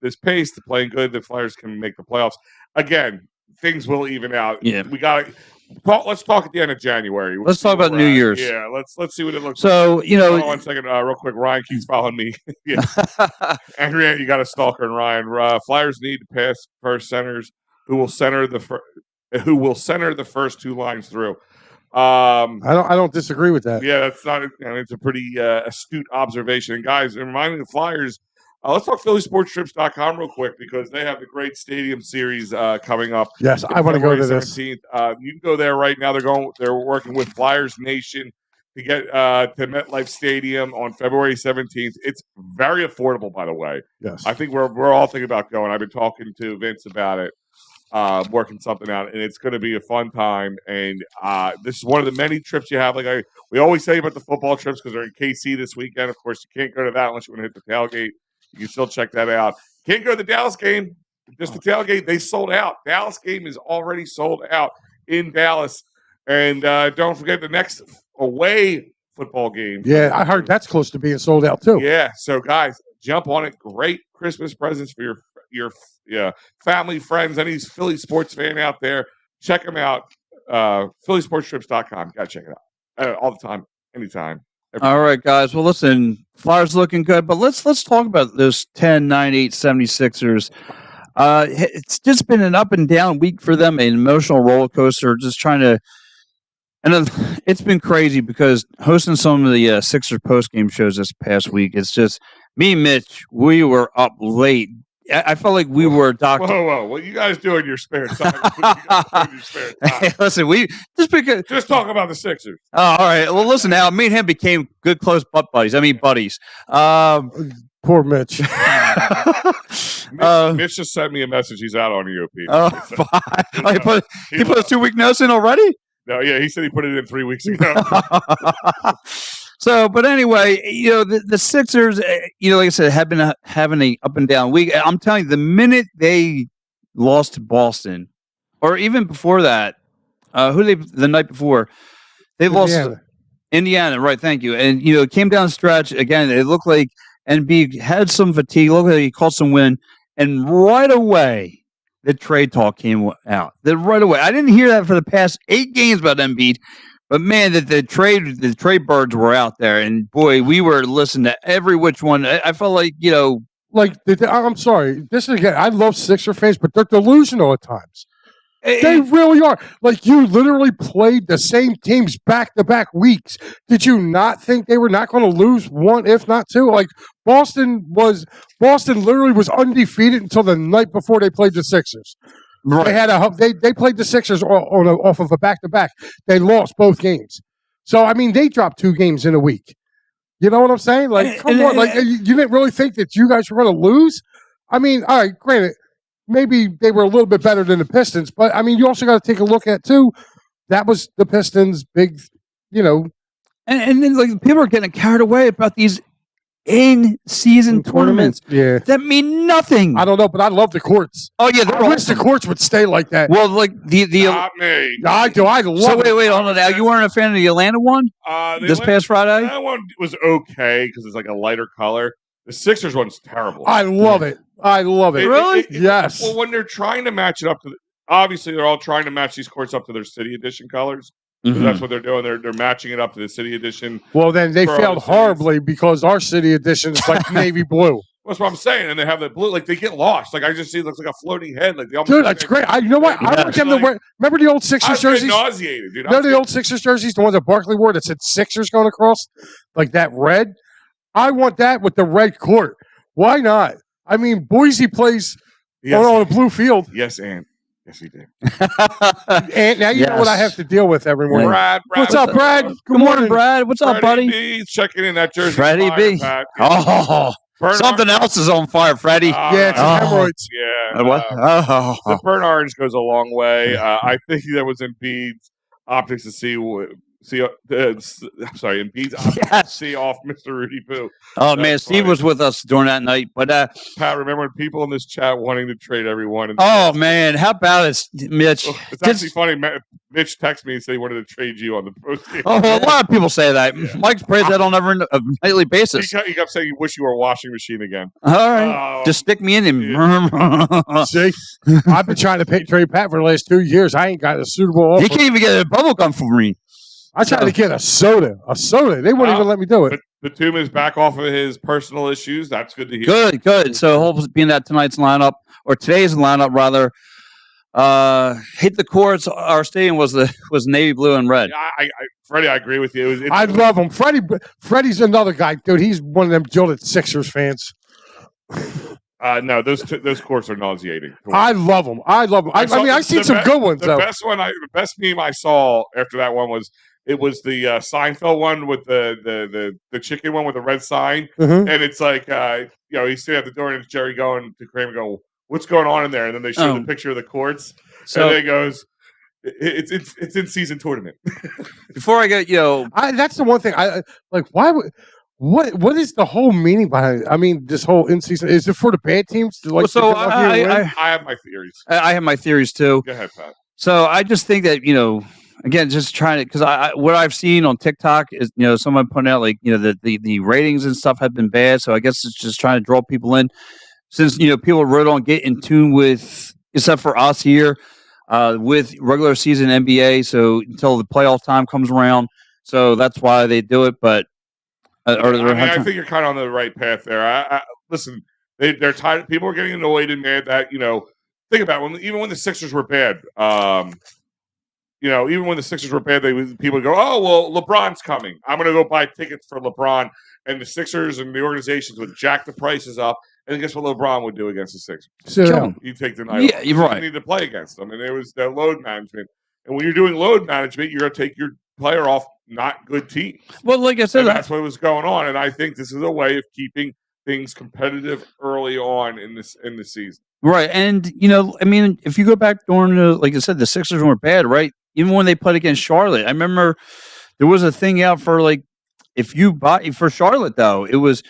this pace, to playing good, the Flyers can make the playoffs. Again, things will even out. Yeah. We got to let's talk at the end of January. Let's talk about New Year's. Yeah, let's see what it looks like. So, hold on 1 second, real quick. Ryan keeps following me. Yeah. Henriette, you got a stalker in Ryan. Flyers need to pass first centers who will center the first 2 lines through. I don't disagree with that. Yeah, that's not. It's a pretty astute observation. And guys, reminding the Flyers, let's talk PhillySportsTrips.com real quick because they have the great stadium series coming up. Yes, I want to go to this. 17th. You can go there right now. They're working with Flyers Nation to get to MetLife Stadium on February 17th. It's very affordable, by the way. Yes, I think we're all thinking about going. I've been talking to Vince about it. Working something out, and it's going to be a fun time. And this is one of the many trips you have. Like we always say about the football trips because they're in KC this weekend. Of course, you can't go to that unless you want to hit the tailgate. You can still check that out. Can't go to the Dallas game. Just the tailgate. They sold out. Dallas game is already sold out in Dallas. And don't forget the next away football game. Yeah, I heard that's close to being sold out too. Yeah. So guys, jump on it. Great Christmas presents for your family, friends, any Philly sports fan out there, check them out. PhillySportsTrips.com. Got to check it out all the time, anytime. All right, guys. Well, listen, Flyers looking good, but let's talk about those 10, 9, 8, 76ers. It's just been an up and down week for them, an emotional roller coaster, just trying to – and it's been crazy because hosting some of the Sixers post-game shows this past week, it's just me and Mitch, we were up late. I felt like we were doctor. Whoa! What you guys do in your spare time? Hey, listen, just talk about the Sixers. Oh, all right. Well, listen. Now, me and him became good, close buddies. I mean, buddies. Poor Mitch. Mitch just sent me a message. He's out on EOP. He put a 2-week notice in already? No, yeah, he said he put it in 3 weeks ago. So, but anyway, the Sixers, like I said, have been having a up and down week. I'm telling you, the minute they lost to Boston, or even before that, the night before, they lost Indiana, right? Thank you. And it came down the stretch again. It looked like Embiid had some fatigue. Looked like he caught some wind, and right away the trade talk came out. Then right away, I didn't hear that for the past 8 games about Embiid, but man, the trade birds were out there, and boy, we were listening to every which one. I felt like I'm sorry. This is again. I love Sixer fans, but they're delusional at times. They really are. Like, you literally played the same teams back-to-back weeks. Did you not think they were not going to lose one, if not two? Like, Boston literally was undefeated until the night before they played the Sixers. Right. They played the Sixers off of a back-to-back. They lost both games. So, I mean, they dropped 2 games in a week. You know what I'm saying? Like, come on. Like, you didn't really think that you guys were going to lose? I mean, all right, granted, maybe they were a little bit better than the Pistons, but I mean, you also got to take a look at too. That was the Pistons' big, And then like people are getting carried away about these in-season tournaments. Yeah, that mean nothing. I don't know, but I love the courts. Oh yeah, I wish the courts would stay like that. Well, like the Not me. I do. I love. So wait, hold on. Now you weren't a fan of the Atlanta one this past Friday? That one was okay because it's like a lighter color. The Sixers one's terrible. I love it. I love it. Really? Yes. Well, when they're trying to match it up to, obviously they're all trying to match these courts up to their City Edition colors. Mm-hmm. That's what they're doing. They're matching it up to the City Edition. Well, then they failed horribly because our City Edition is like navy blue. That's what I'm saying. And they have the blue. Like, they get lost. Like, I just see it looks like a floating head. Like, dude, that's great. You know what? I want them to wear. Remember the old Sixers jerseys? I'm nauseated, dude. Remember the old Sixers jerseys, the ones that Barkley wore that said Sixers going across, like that red. I want that with the red court. Why not? I mean, Boise plays on a blue field. Yes, and yes, he did. And now you know what I have to deal with every morning. Brad, what's up, Brad? Good morning, Brad. What's up, buddy? B's checking in that jersey. Freddie B. Oh, something else is on fire, Freddie. Yeah, it's hemorrhoids. Yeah. What? The burnt orange goes a long way. I think that was Embiid's optics to see. Embiid's optics to see off Mr. Rudy Poo. Oh, that's man, Steve was with us during that night. But Pat, remember people in this chat wanting to trade everyone? Man, how about it, Mitch? It's actually funny. Mitch texted me and said he wanted to trade you on the post game. Oh, well, a lot of people say that. Yeah. Mike prays that on a nightly basis. He kept saying he wish you were a washing machine again. All right, just stick me in him. Yeah. See, I've been trying to trade Pat for the last 2 years. I ain't got a suitable offer. He can't even get a bubble gum for me. I tried to get a soda. They wouldn't even let me do it. Batum is back off of his personal issues. That's good to hear. Good. So hopefully being that tonight's lineup, or today's lineup rather, hit the courts. Our stadium was navy blue and red. Freddie, I agree with you. I love him. Freddie's another guy, dude. He's one of them jilted Sixers fans. No, those courts are nauseating. I love them. I mean, I've seen some good ones. The best meme I saw after that one was. It was the Seinfeld one with the chicken one with the red sign, and it's like he's sitting at the door and it's Jerry going to Kramer, going, "What's going on in there?" And then they show the picture of the courts, and then it goes, "It's in season tournament." Before I get that's the one thing I like. Why would what is the whole meaning behind it? I mean, this whole in season is it for the bad teams to like? So I have my theories. I have my theories too. Go ahead, Pat. So I just think that again, just trying to, because what I've seen on TikTok is, someone pointed out like, the ratings and stuff have been bad. So I guess it's just trying to draw people in, since people really don't get in tune with, except for us here, with regular season NBA. So until the playoff time comes around, so that's why they do it. But I think you're kind of on the right path there. Listen, they're tired. People are getting annoyed and mad that think about it, even when the Sixers were bad. Even when the Sixers were bad, people would go, "Oh, well, LeBron's coming. I'm going to go buy tickets for LeBron." And the Sixers and the organizations would jack the prices up. And then guess what LeBron would do against the Sixers? You take the night off. You're right. You need to play against them. And it was the load management. And when you're doing load management, you're going to take your player off not good teams. Well, like I said, that's what was going on. And I think this is a way of keeping things competitive early on in the season. Right. And, I mean, if you go back during like I said, the Sixers weren't bad, right? Even when they played against Charlotte, I remember there was a thing out for like, if you buy for Charlotte, though, it was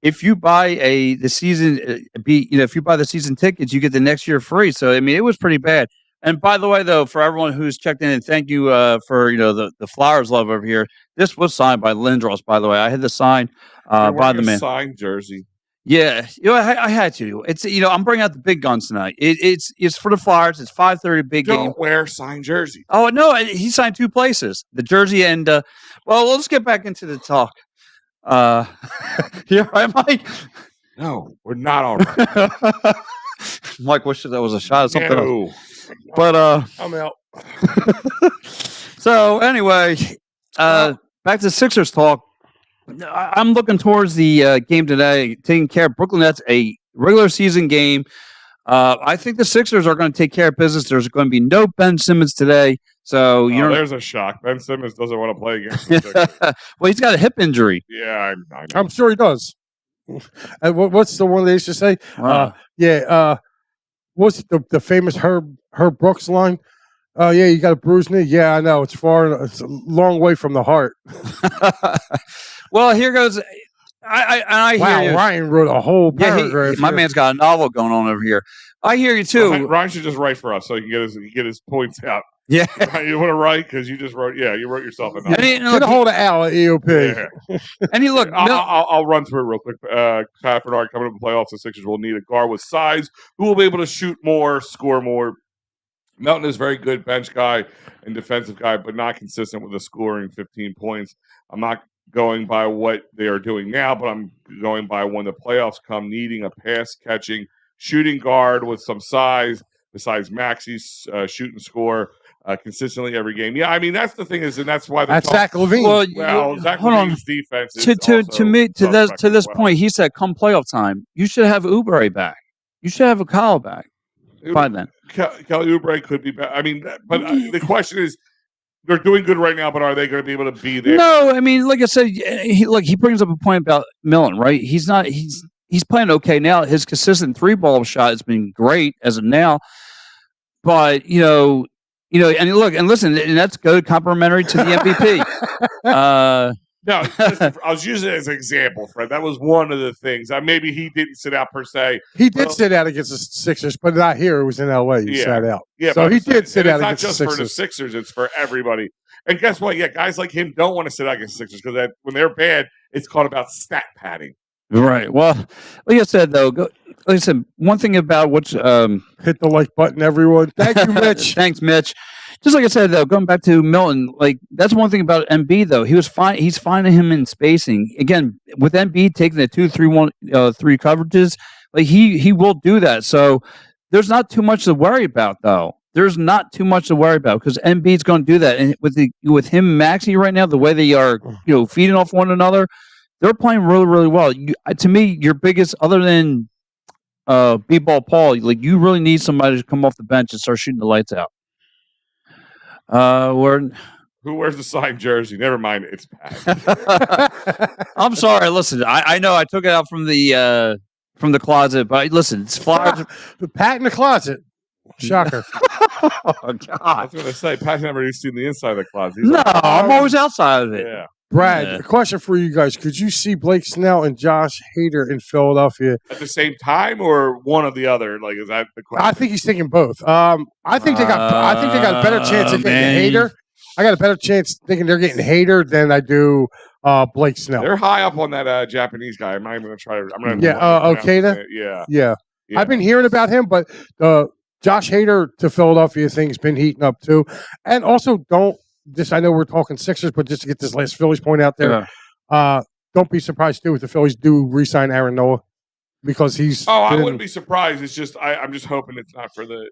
if you buy the season, if you buy the season tickets, you get the next year free. So, I mean, it was pretty bad. And by the way, though, for everyone who's checked in, and thank you for, the Flowers love over here. This was signed by Lindros, by the way. I had the sign by the man. Signed jersey. Yeah, I had to. It's I'm bringing out the big guns tonight. It's for the Flyers. It's 5:30 big game. Don't wear signed jersey. Oh no, he signed 2 places, the jersey and well, let's get back into the talk. Yeah, right, Mike. No, we're not all right. Mike wishes that was a shot of something No. else. But I'm out. So anyway, back to Sixers talk. I'm looking towards the game today, taking care of Brooklyn Nets, a regular season game. I think the Sixers are going to take care of business. There's going to be no Ben Simmons today. So there's a shock. Ben Simmons doesn't want to play against the Sixers. Well, he's got a hip injury. Yeah, I know. I'm sure he does. And what's the one they used to say? What's the famous Herb Brooks line? Oh, yeah, you got a bruised knee? Yeah, I know. It's a long way from the heart. Well, here goes. I hear you. Ryan wrote a whole paragraph. My man's got a novel going on over here. I hear you too. Ryan should just write for us so he can get his points out. Yeah, you want to write because you just wrote. Yeah, you wrote yourself a novel. Get a hold of Al at EOP. Yeah. And look, I'll run through it real quick. Pat Bernard coming to the playoffs. The Sixers will need a guard with size who will be able to shoot more, score more. Melton is a very good bench guy and defensive guy, but not consistent with the scoring 15 points. I'm not going by what they are doing now, but I'm going by when the playoffs come, needing a pass-catching shooting guard with some size besides Maxi's shoot and score consistently every game. Yeah, I mean, that's the thing is, and that's why that's Zach LaVine. Well, Zach LaVine's defense is to this point, he said, come playoff time, you should have Oubre back. You should have a Kyle back. By then. Kelly Oubre could be back. I mean, but the question is, they're doing good right now, but are they going to be able to be there? No, I mean, like I said, he brings up a point about Millen, right? He's playing okay now. His consistent 3-ball shot has been great as of now. But, and look, and listen, and that's good, complimentary to the MVP. No, I was using it as an example, Fred. That was one of the things. Maybe he didn't sit out per se. He did sit out against the Sixers, but not here. It was in LA. He sat out. Yeah, so he did sit out against the Sixers. It's not just for the Sixers. It's for everybody. And guess what? Yeah, guys like him don't want to sit out against the Sixers because when they're bad, it's called about stat padding. Right. Well, like I said, though, one thing about what's hit the like button, everyone. Thank you, Mitch. Thanks, Mitch. Just like I said, though, going back to Milton, like that's one thing about Embiid, though. He was fine. He's finding him in spacing again with Embiid taking the 2-3-1-3 coverages. Like he will do that. So there's not too much to worry about, though. There's not too much to worry about because Embiid's going to do that. And with him and Maxey right now, the way they are, feeding off one another, they're playing really, really well. To me, your biggest, other than B-ball Paul, like you really need somebody to come off the bench and start shooting the lights out. Who wears the signed jersey? Never mind, it's Pat. I'm sorry. Listen, I know I took it out from the closet, but listen, it's Flyers. Pat in the closet. Shocker. Oh God! I was going to say Pat's never even seen the inside of the closet. I'm always outside of it. Yeah. Brad, a question for you guys. Could you see Blake Snell and Josh Hader in Philadelphia at the same time or one or the other? Like, is that the question? I think he's thinking both. I think they got a better chance of getting Hader. I got a better chance thinking they're getting Hader than I do Blake Snell. They're high up on that Japanese guy. I'm not even going to try to. Okada? Yeah. I've been hearing about him, but Josh Hader to Philadelphia thing's been heating up too. And also, I know we're talking Sixers, but just to get this last Phillies point out there, don't be surprised too if the Phillies do re-sign Aaron Noah because he's. I wouldn't be surprised. It's just I'm just hoping it's not for the.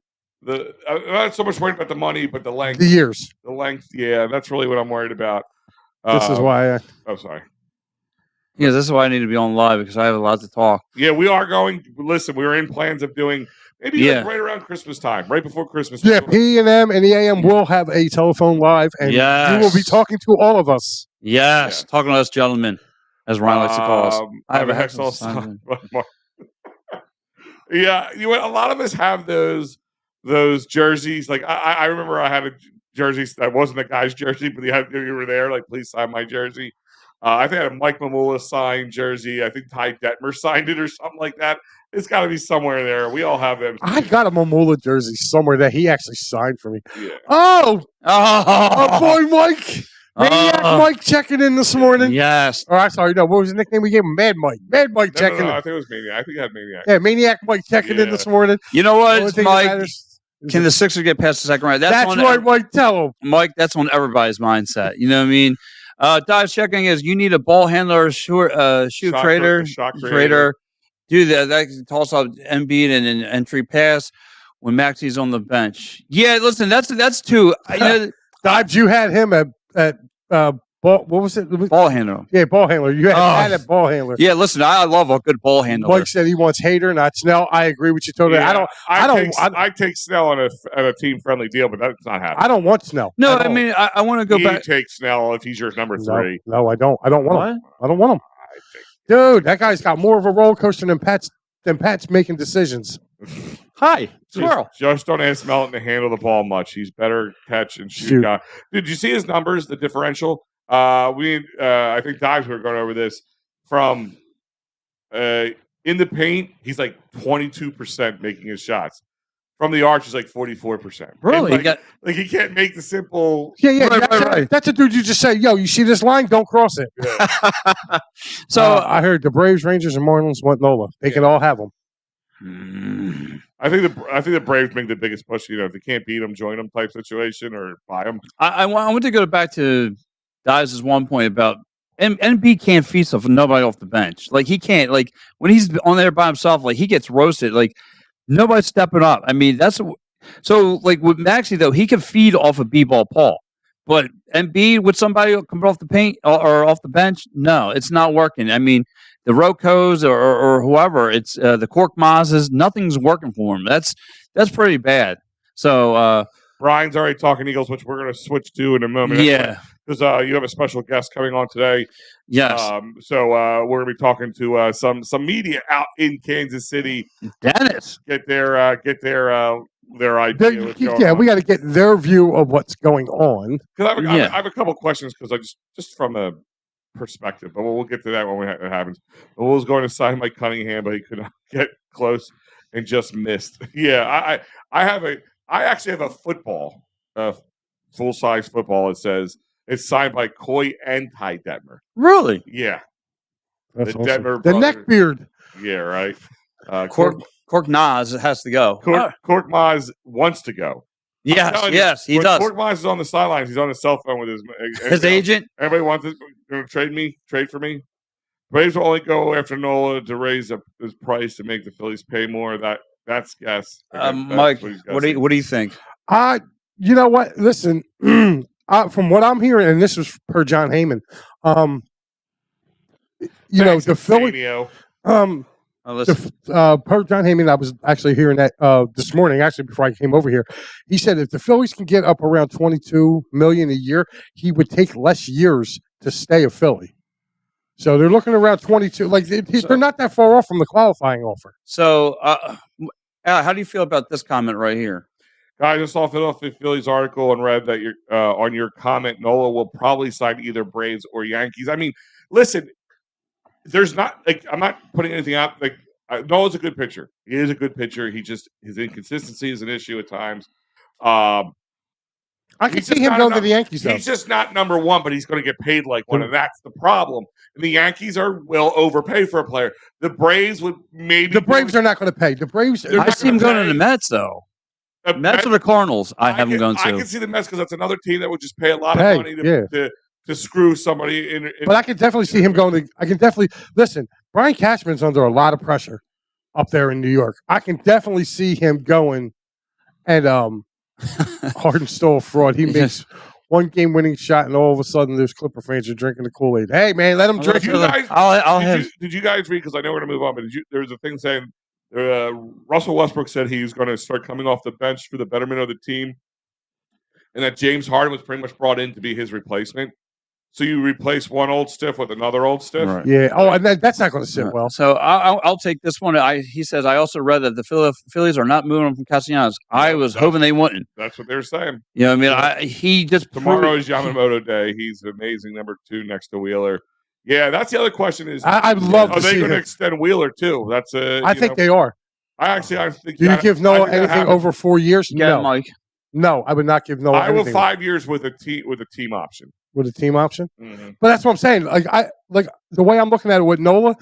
I'm not so much worried about the money, but the length. The years. The length, yeah, that's really what I'm worried about. This is why. Sorry. Yeah, this is why I need to be on live because I have a lot to talk. Yeah, we are going. Listen, we were in plans of doing. Maybe right around Christmas time, right before Christmas. Yeah, P&M and the AM will have a telephone live, and you will be talking to all of us. Yes, talking to us, gentlemen. as Ryan likes to call us. I have a Hexall sign. Yeah, a lot of us have those jerseys. Like I remember I had a jersey that wasn't a guy's jersey, but you were there. Like, please sign my jersey. I think I had a Mike Mamula signed jersey. I think Ty Detmer signed it or something like that. It's got to be somewhere there. We all have them. I got a Mamula jersey somewhere that he actually signed for me. Yeah. Oh, boy, Mike. Maniac Mike checking in this morning. Yes. Or I'm sorry, no. What was the nickname we gave him? Mad Mike. Mad Mike checking in. I think it was Maniac. I think I had Maniac. Yeah, Maniac Mike checking in this morning. You know what, Mike? Can the Sixers get past the second round? That's right, Mike. Tell him. Mike, that's on everybody's mindset. You know what I mean? Dive checking is you need a ball handler, shoot trader. Do that. That can toss out Embiid and an entry pass when Maxi's on the bench. Yeah, listen, that's two. Dives, you had him at ball. What was it? Ball handler. Yeah, ball handler. You had a ball handler. Yeah, listen, I love a good ball handler. Mike said he wants Hader, not Snell. I agree with you totally. Yeah, I take Snell on a team friendly deal, but that's not happening. I don't want Snell. No, I mean I want to go back. You take Snell if he's your number 3. No, I don't. I don't want him. I don't want him. Dude, that guy's got more of a roller coaster than Pat's making decisions. Hi, squirrel. Just don't ask Melton to handle the ball much. He's better catch and shoot guy. Did you see his numbers? The differential. I think Dives were going over this from in the paint. He's like 22% making his shots. From the arch, he's like 44%. Really? He can't make the simple. Yeah. Right. That's a dude you just say, yo, you see this line? Don't cross it. Yeah. So I heard the Braves, Rangers, and Marlins want Nola. They can all have him. I think the Braves make the biggest push. If they can't beat them, join them type situation or buy them. I want to go back to Dives' one point about NB can't feast off nobody off the bench. Like he can't. Like when he's on there by himself, like he gets roasted. Like nobody's stepping up. I mean that's so. Like with Maxey though, he can feed off of B-ball Paul, but NB with somebody coming off the paint or off the bench, no, it's not working. I mean the Rocos or whoever, it's the Cork Mazes, nothing's working for him. That's pretty bad. So Brian's already talking Eagles, which we're going to switch to in a moment. Yeah. Because you have a special guest coming on today. Yes. So we're going to be talking to some media out in Kansas City. Dennis. Get their idea. We got to get their view of what's going on. Because I have a couple questions because I just from a perspective, but we'll get to that when it happens. But was going to sign Mike Cunningham, but he could not get close and just missed. Yeah, I actually have a football, full-size football. It says it's signed by Coy and Ty Detmer. Really? Yeah. That's the awesome. Detmer the neckbeard. Yeah, right. Cork Nas has to go. Cork Maz wants to go. Yes, he does. Cork Maz is on the sidelines. He's on his cell phone with his agent. Everybody wants to trade for me. Braves will only go after Nola to raise his price to make the Phillies pay more. That's guess. Mike, what do you think? You know what? Listen, from what I'm hearing, and this was per John Heyman, the Philly. Per John Heyman, I was actually hearing that this morning, actually before I came over here. He said if the Phillies can get up around $22 million a year, he would take less years to stay a Philly. So they're looking around 22. Like they're not that far off from the qualifying offer. So, how do you feel about this comment right here? Guys, I saw Philadelphia Phillies article and read that on your comment, Nola will probably sign either Braves or Yankees. I mean, listen. There's not I'm not putting anything out. Nola's a good pitcher. He is a good pitcher. His inconsistency is an issue at times. I can see him going to the Yankees. Though. He's just not number one, but he's going to get paid like one, and that's the problem. And the Yankees will overpay for a player. The Braves would maybe. The Braves are not going to pay. The Braves. I see him going to the Mets though. Mets or the Cardinals. I have him going to. I can see the Mets because that's another team that would just pay a lot of money to screw somebody in. But I can definitely see him going to. I can definitely listen. Brian Cashman's under a lot of pressure up there in New York. I can definitely see him going, and Harden stole a fraud. He makes one game-winning shot, and all of a sudden, there's Clipper fans are drinking the Kool-Aid. Hey, man, let them drink. Did you guys read? Because I know we're going to move on, but there was a thing saying Russell Westbrook said he's going to start coming off the bench for the betterment of the team, and that James Harden was pretty much brought in to be his replacement. So you replace one old stiff with another old stiff? Right. Yeah. Oh, and that's not going to sit well. So I'll take this one. He says, I also read that the Phillies are not moving him from Castellanos. I was hoping they wouldn't. That's what they're saying. You know what I mean? He just Tomorrow is Yamamoto Day. He's an amazing number 2 next to Wheeler. Yeah, that's the other question is, I'd love to see are they going to him. extend Wheeler too? That's I think they are. I think. Do you give Noah anything over 4 years? No, Mike. No, I would not give Noah. I will anything 5 years with a team option. With a team option. Mm-hmm. But that's what I'm saying. Like the way I'm looking at it with Nola,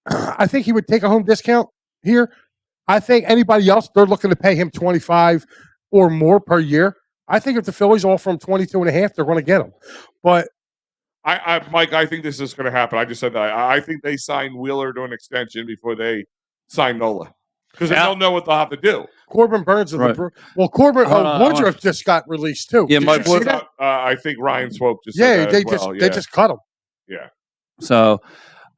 I think he would take a home discount here. I think anybody else, they're looking to pay him $25 or more per year. I think if the Phillies offer him $22.5, they're going to get him. But Mike, I think this is going to happen. I just said that. I think they sign Wheeler to an extension before they sign Nola. Because they'll know what they'll have to do. Corbin Burns of the Corbin Woodruff just got released too. Yeah, Mike. I think Ryan Swope just they just cut him. Yeah. So,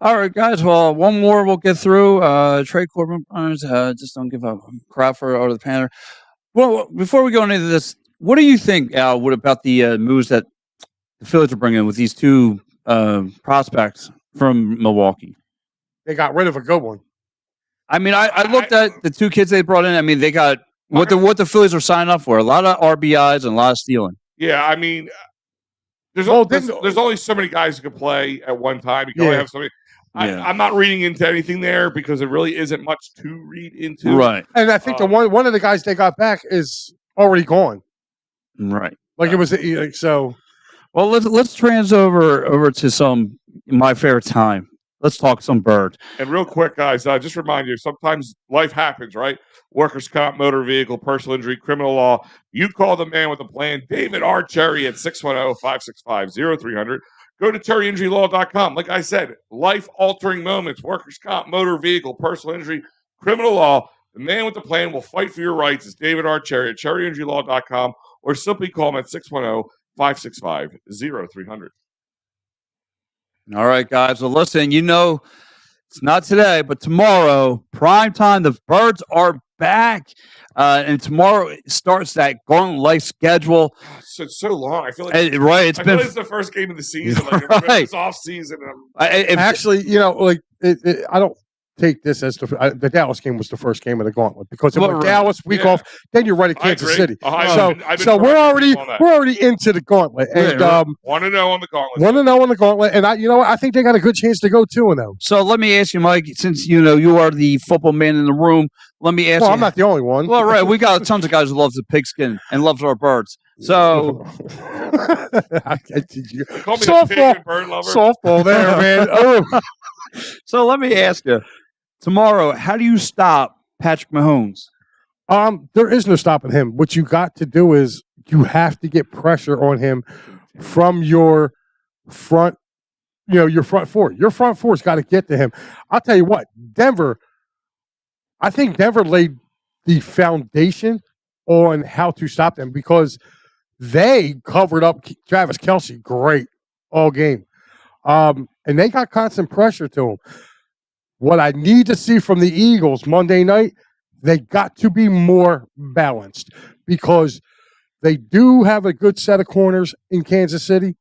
all right, guys. Well, one more we'll get through. Trade Corbin Burns. Just don't give a crap for the Panther. Well, before we go into this, what do you think, Al? What about the moves that the Phillies are bringing with these 2 prospects from Milwaukee? They got rid of a good one. I mean, I looked at the 2 kids they brought in. I mean, they got what the Phillies are signing up for. A lot of RBIs and a lot of stealing. Yeah, I mean, there's only so many guys who can play at one time. You can only have so many. I'm not reading into anything there because there really isn't much to read into. Right. And I think the one of the guys they got back is already gone. Right. Like it was so. Well, let's trans over to some my favorite time. Let's talk some bird. And real quick, guys, just remind you, sometimes life happens, right? Workers' comp, motor vehicle, personal injury, criminal law. You call the man with a plan, David R. Cherry at 610-565-0300. Go to cherryinjurylaw.com. Like I said, life-altering moments, workers' comp, motor vehicle, personal injury, criminal law. The man with the plan will fight for your rights. It's David R. Cherry at cherryinjurylaw.com or simply call him at 610-565-0300. All right, guys. Well, listen, it's not today, but tomorrow, prime time, the Birds are back. And tomorrow starts that Gauntlet schedule. It's so long. I feel like it's the first game of the season. Like it's off season. Actually, I don't take this as the Dallas game was the first game of the Gauntlet because it went Dallas week off. Then you're right at Kansas City. So we're already into the Gauntlet. And want to know on the Gauntlet. And I think they got a good chance to go 2-0. So let me ask you, Mike, since you are the football man in the room. Let me ask you. I'm not the only one. Well, right, we got tons of guys who love the pigskin and loves our birds. So softball there, man. Oh. So let me ask you. Tomorrow, how do you stop Patrick Mahomes? There is no stopping him. What you got to do is you have to get pressure on him from your front, your front four. Your front four's got to get to him. I'll tell you what, I think Denver laid the foundation on how to stop them because they covered up Travis Kelce great all game. And they got constant pressure to him. What I need to see from the Eagles Monday night, they got to be more balanced because they do have a good set of corners in Kansas City.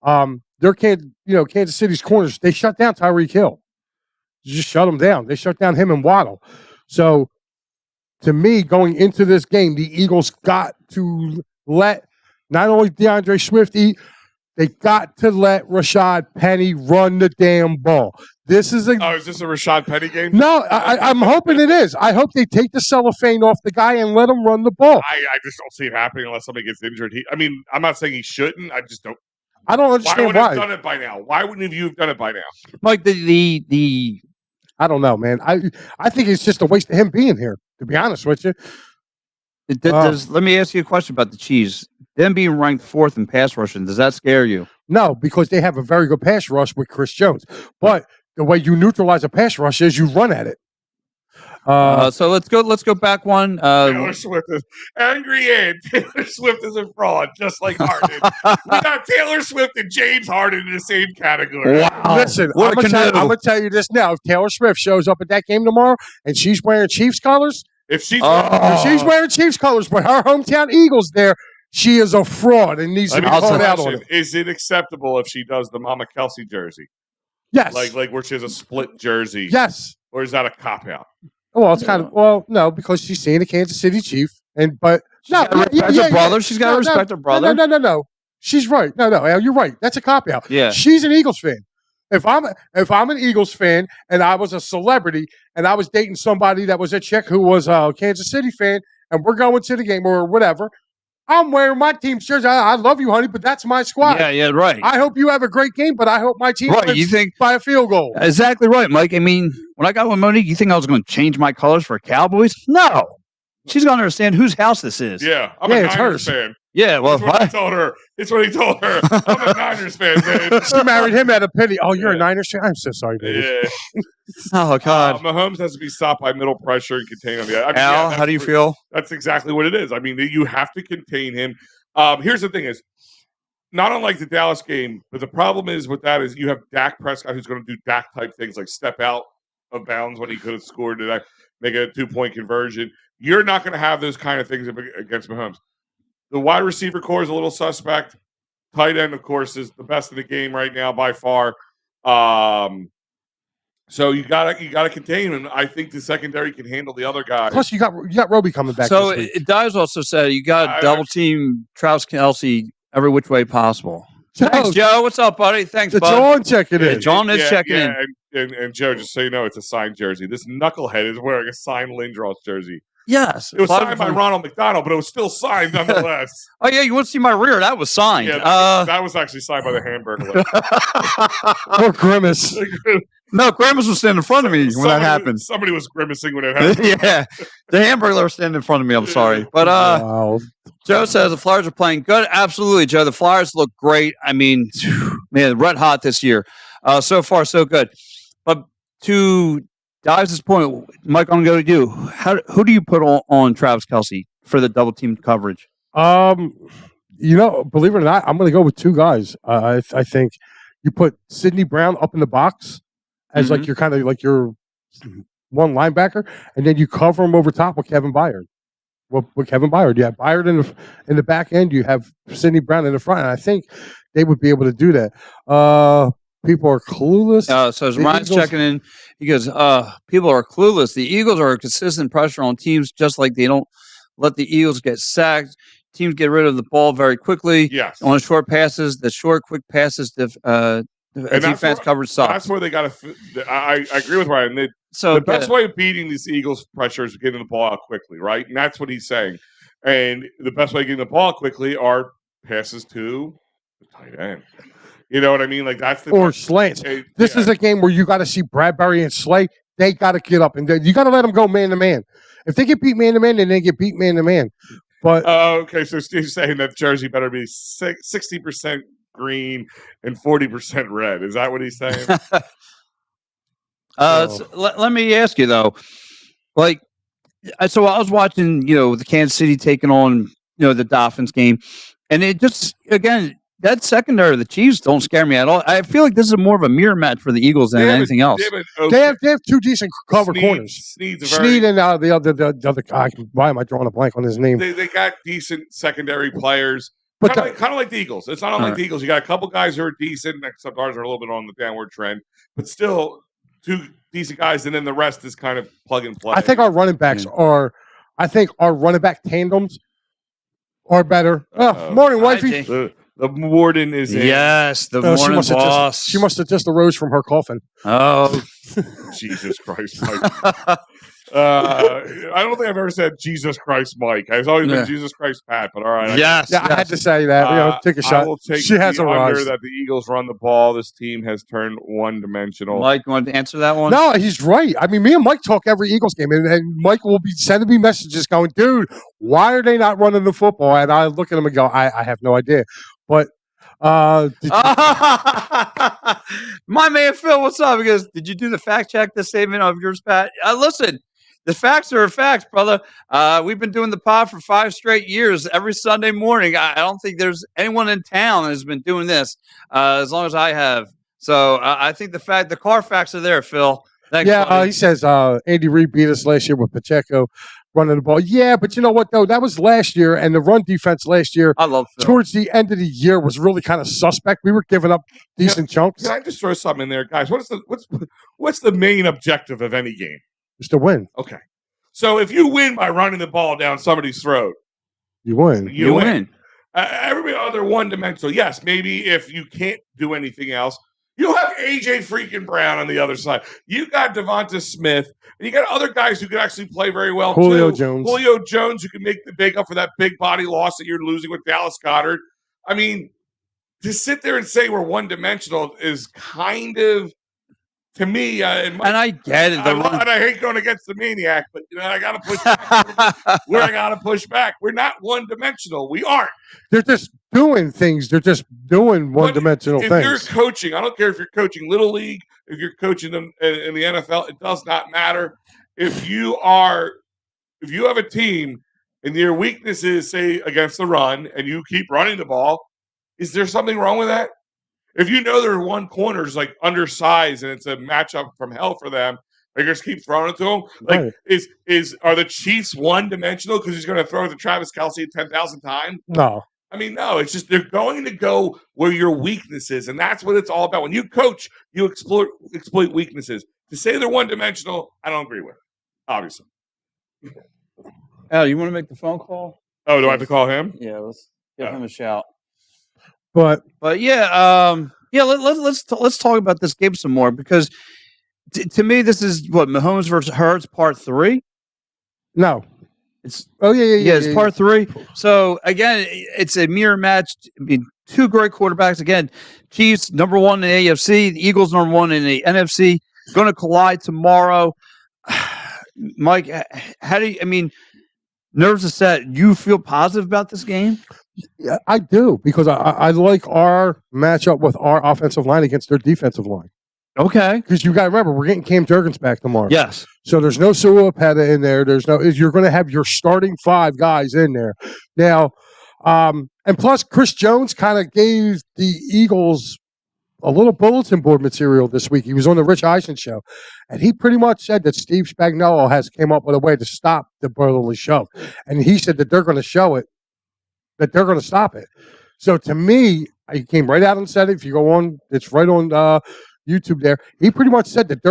Kansas City's corners, they shut down Tyreek Hill. Just shut him down. They shut down him and Waddle. So, to me, going into this game, the Eagles got to let not only DeAndre Swift eat, they got to let Rashad Penny run the damn ball. Is this a Rashad Penny game? No, I'm hoping it is. I hope they take the cellophane off the guy and let him run the ball. I just don't see it happening unless somebody gets injured. I'm not saying he shouldn't. I just don't. I don't understand why. Why would have done it by now? Why wouldn't you have done it by now? Like the I don't know, man. I think it's just a waste of him being here, to be honest with you. Let me ask you a question about the Chiefs. Them being ranked 4th in pass rushing, does that scare you? No, because they have a very good pass rush with Chris Jones. But the way you neutralize a pass rush is you run at it. So let's go back one. Taylor Swift is angry and Taylor Swift is a fraud, just like Harden. We got Taylor Swift and James Harden in the same category. Wow. Listen, I'm going to tell you this now. If Taylor Swift shows up at that game tomorrow and she's wearing Chiefs colors, if she's wearing Chiefs colors, but her hometown Eagles there, She is a fraud and needs to be called out on it. Is it acceptable if she does the Mama Kelsey jersey? Yes. Like where she has a split jersey? Yes. Or is that a cop-out? Well, it's kind of no, because she's seeing the Kansas City Chief, and but no, her brother. She's got to respect her brother. No. She's right. No, you're right. That's a cop out. Yeah, she's an Eagles fan. If I'm an Eagles fan and I was a celebrity and I was dating somebody that was a chick who was a Kansas City fan, and we're going to the game or whatever, I'm wearing my team's jersey. I love you, honey, but that's my squad. Yeah, right. I hope you have a great game, but I hope my team wins you think by a field goal. Exactly right, Mike. I mean, when I got with Monique, you think I was going to change my colors for Cowboys? No. She's going to understand whose house this is. Yeah, I'm a Niners fan. Yeah, well, that's what he told her. It's what he told her. I'm a Niners fan, man. She married him at a penny. Oh, you're a Niners fan? I'm so sorry, baby. Yeah. Oh, God. Mahomes has to be stopped by middle pressure and contain on the other. Al, how do you feel? That's exactly what it is. I mean, you have to contain him. Here's the thing is, not unlike the Dallas game, but the problem is with that is you have Dak Prescott who's going to do Dak-type things like step out of bounds when he could have scored to make a 2-point conversion. You're not going to have those kind of things against Mahomes. The wide receiver core is a little suspect. Tight end, of course, is the best in the game right now by far. So you gotta contain him. I think the secondary can handle the other guys. Plus, you got Roby coming back. So Dives also said you got double team Travis Kelce every which way possible. Thanks, Joe. What's up, buddy? Thanks, bud. John checking in. John is checking in. And Joe, just so you know, it's a signed jersey. This knucklehead is wearing a signed Lindros jersey. Yes. It was signed by Ronald McDonald, but it was still signed nonetheless. Oh, yeah, you want to see my rear? That was signed. Yeah, that was actually signed by the Hamburger. Or Grimace. No, Grimace was standing in front of me when that happened. Somebody was grimacing when it happened. Yeah, the Hamburglar was standing in front of me. I'm sorry. But wow. Joe says the Flyers are playing good. Absolutely, Joe. The Flyers look great. I mean, man, red hot this year. So far, so good. But to Dives' point, Mike, I'm going to go to you. Who do you put on Travis Kelce for the double team coverage? You know, believe it or not, I'm going to go with two guys. I think you put Sidney Brown up in the box as like you're kind of like your one linebacker, and then you cover him over top with Kevin Byard. With Kevin Byard, you have Byard in the back end, you have Sidney Brown in the front, and I think they would be able to do that. People are clueless. So as Ryan's checking in, he goes, people are clueless. The Eagles are a consistent pressure on teams, just like they don't let the Eagles get sacked. Teams get rid of the ball very quickly. Yes. On short passes, the short, quick passes, defense coverage sucks. That's where they got to. I agree with Ryan. The best way of beating these Eagles pressure is getting the ball out quickly, right? And that's what he's saying. And the best way of getting the ball quickly are passes to the tight end. You know what I mean? Like that's the or slants. This is a game where you got to see Bradbury and Slay. They got to get up and you got to let them go man to man. If they get beat man to man, then they get beat man to man. But okay, so Steve's saying that jersey better be 60% green and 40% red. Is that what he's saying? So let me ask you though, like, so I was watching, the Kansas City taking on, the Dolphins game, and it just again. That secondary of the Chiefs don't scare me at all. I feel like this is more of a mirror match for the Eagles than anything else. They have two decent cover corners. Sneed and the other guy. Why am I drawing a blank on his name? They got decent secondary players. But kind of like the Eagles. It's not unlike the Eagles. You got a couple guys who are decent. Some guys are a little bit on the downward trend. But still, two decent guys. And then the rest is kind of plug and play. I think our running backs are – I think our running back tandems are better. Morning, wifey. The warden is in. Yes, the morning boss. She must have just arose from her coffin. Oh. Jesus Christ, Mike. I don't think I've ever said Jesus Christ, Mike. I've always been Jesus Christ, Pat, but all right. Yes. I had to say that. Take a shot. I will take she has a under rise. That the Eagles run the ball. This team has turned one-dimensional. Mike, you want to answer that one? No, he's right. I mean, me and Mike talk every Eagles game, and Mike will be sending me messages going, dude, why are they not running the football? And I look at him and go, I have no idea. But my man Phil, what's up? He goes, did you do the fact check this statement of yours, Pat? Listen, the facts are facts, brother. We've been doing the pod for 5 straight years every Sunday morning. I don't think there's anyone in town that has been doing this as long as I have. So I think the car facts are there, Phil. Thanks, Yeah, buddy. he says Andy Reid beat us last year with Pacheco running the ball. Yeah, but you know what, though? That was last year, and the run defense last year I love Phil. towards the end of the year was really kind of suspect. We were giving up decent chunks. Can I just throw something in there, guys? What's the main objective of any game? Just to win. Okay. So if you win by running the ball down somebody's throat, You win. you win. Everybody other one-dimensional. Yes, maybe if you can't do anything else, you have A.J. freaking Brown on the other side. You got Devonta Smith, and you got other guys who can actually play very well, Julio too. Jones. Julio Jones, who can make the big up for that big body loss that you're losing with Dallas Goedert. I mean, to sit there and say we're one-dimensional is kind of, to me, and I get it. and I hate going against the maniac, but I got to push back. Where I got to push back. We're not one-dimensional. We aren't. They're just doing things. They're just doing one-dimensional if things. you're coaching, I don't care if you're coaching Little League, if you're coaching them in the NFL, it does not matter. If you have a team and your weakness is, say, against the run, and you keep running the ball, is there something wrong with that? If you know their one corner is like undersized and it's a matchup from hell for them, they just keep throwing it to them. Like, Right. Are the Chiefs one-dimensional because he's going to throw it to Travis Kelce 10,000 times? No. I mean, no, it's just they're going to go where your weakness is, and that's what it's all about. When you coach, you exploit weaknesses. To say they're one-dimensional, I don't agree with it, obviously. Al, you want to make the phone call? Oh, do I have to call him? Yeah, let's give him a shout. But yeah, let's talk about this game some more because to me this is what Mahomes versus Hurts part 3. no. It's It's part 3. So again, it's a mirror match. I mean, two great quarterbacks. Again, Chiefs number 1 in the AFC, the Eagles number 1 in the NFC, going to collide tomorrow. Mike, how do you? I mean, nerves are set. You feel positive about this game? Yeah, I do because I like our matchup with our offensive line against their defensive line. Okay. Because you got to remember, we're getting Cam Jurgens back tomorrow. Yes. So there's no Suapeta in there. You're going to have your starting 5 guys in there. Now, and plus Chris Jones kind of gave the Eagles a little bulletin board material this week. He was on the Rich Eisen show, and he pretty much said that Steve Spagnuolo has came up with a way to stop the brotherly shove. And he said that they're going to show it, that they're going to stop it. So to me, he came right out and said it. If you go on, it's right on YouTube there. He pretty much said that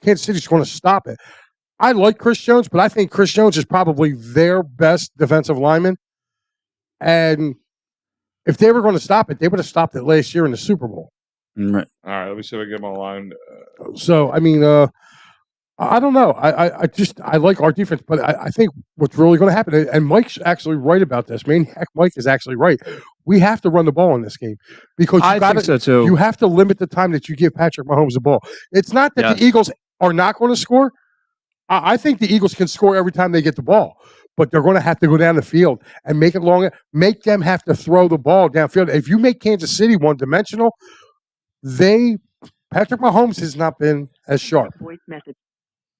Kansas City's going to stop it. I like Chris Jones, but I think Chris Jones is probably their best defensive lineman. And if they were going to stop it, they would have stopped it last year in the Super Bowl. Right. All right, let me see if I can get him online. So, I mean, I don't know. I like our defense, but I think what's really going to happen, and Mike's actually right about this. Maniac Mike is actually right. We have to run the ball in this game because I think so too. You have to limit the time that you give Patrick Mahomes the ball. It's not that the Eagles are not going to score. I think the Eagles can score every time they get the ball, but they're going to have to go down the field and make it longer. Make them have to throw the ball downfield. If you make Kansas City one-dimensional, Patrick Mahomes has not been as sharp. Voice message.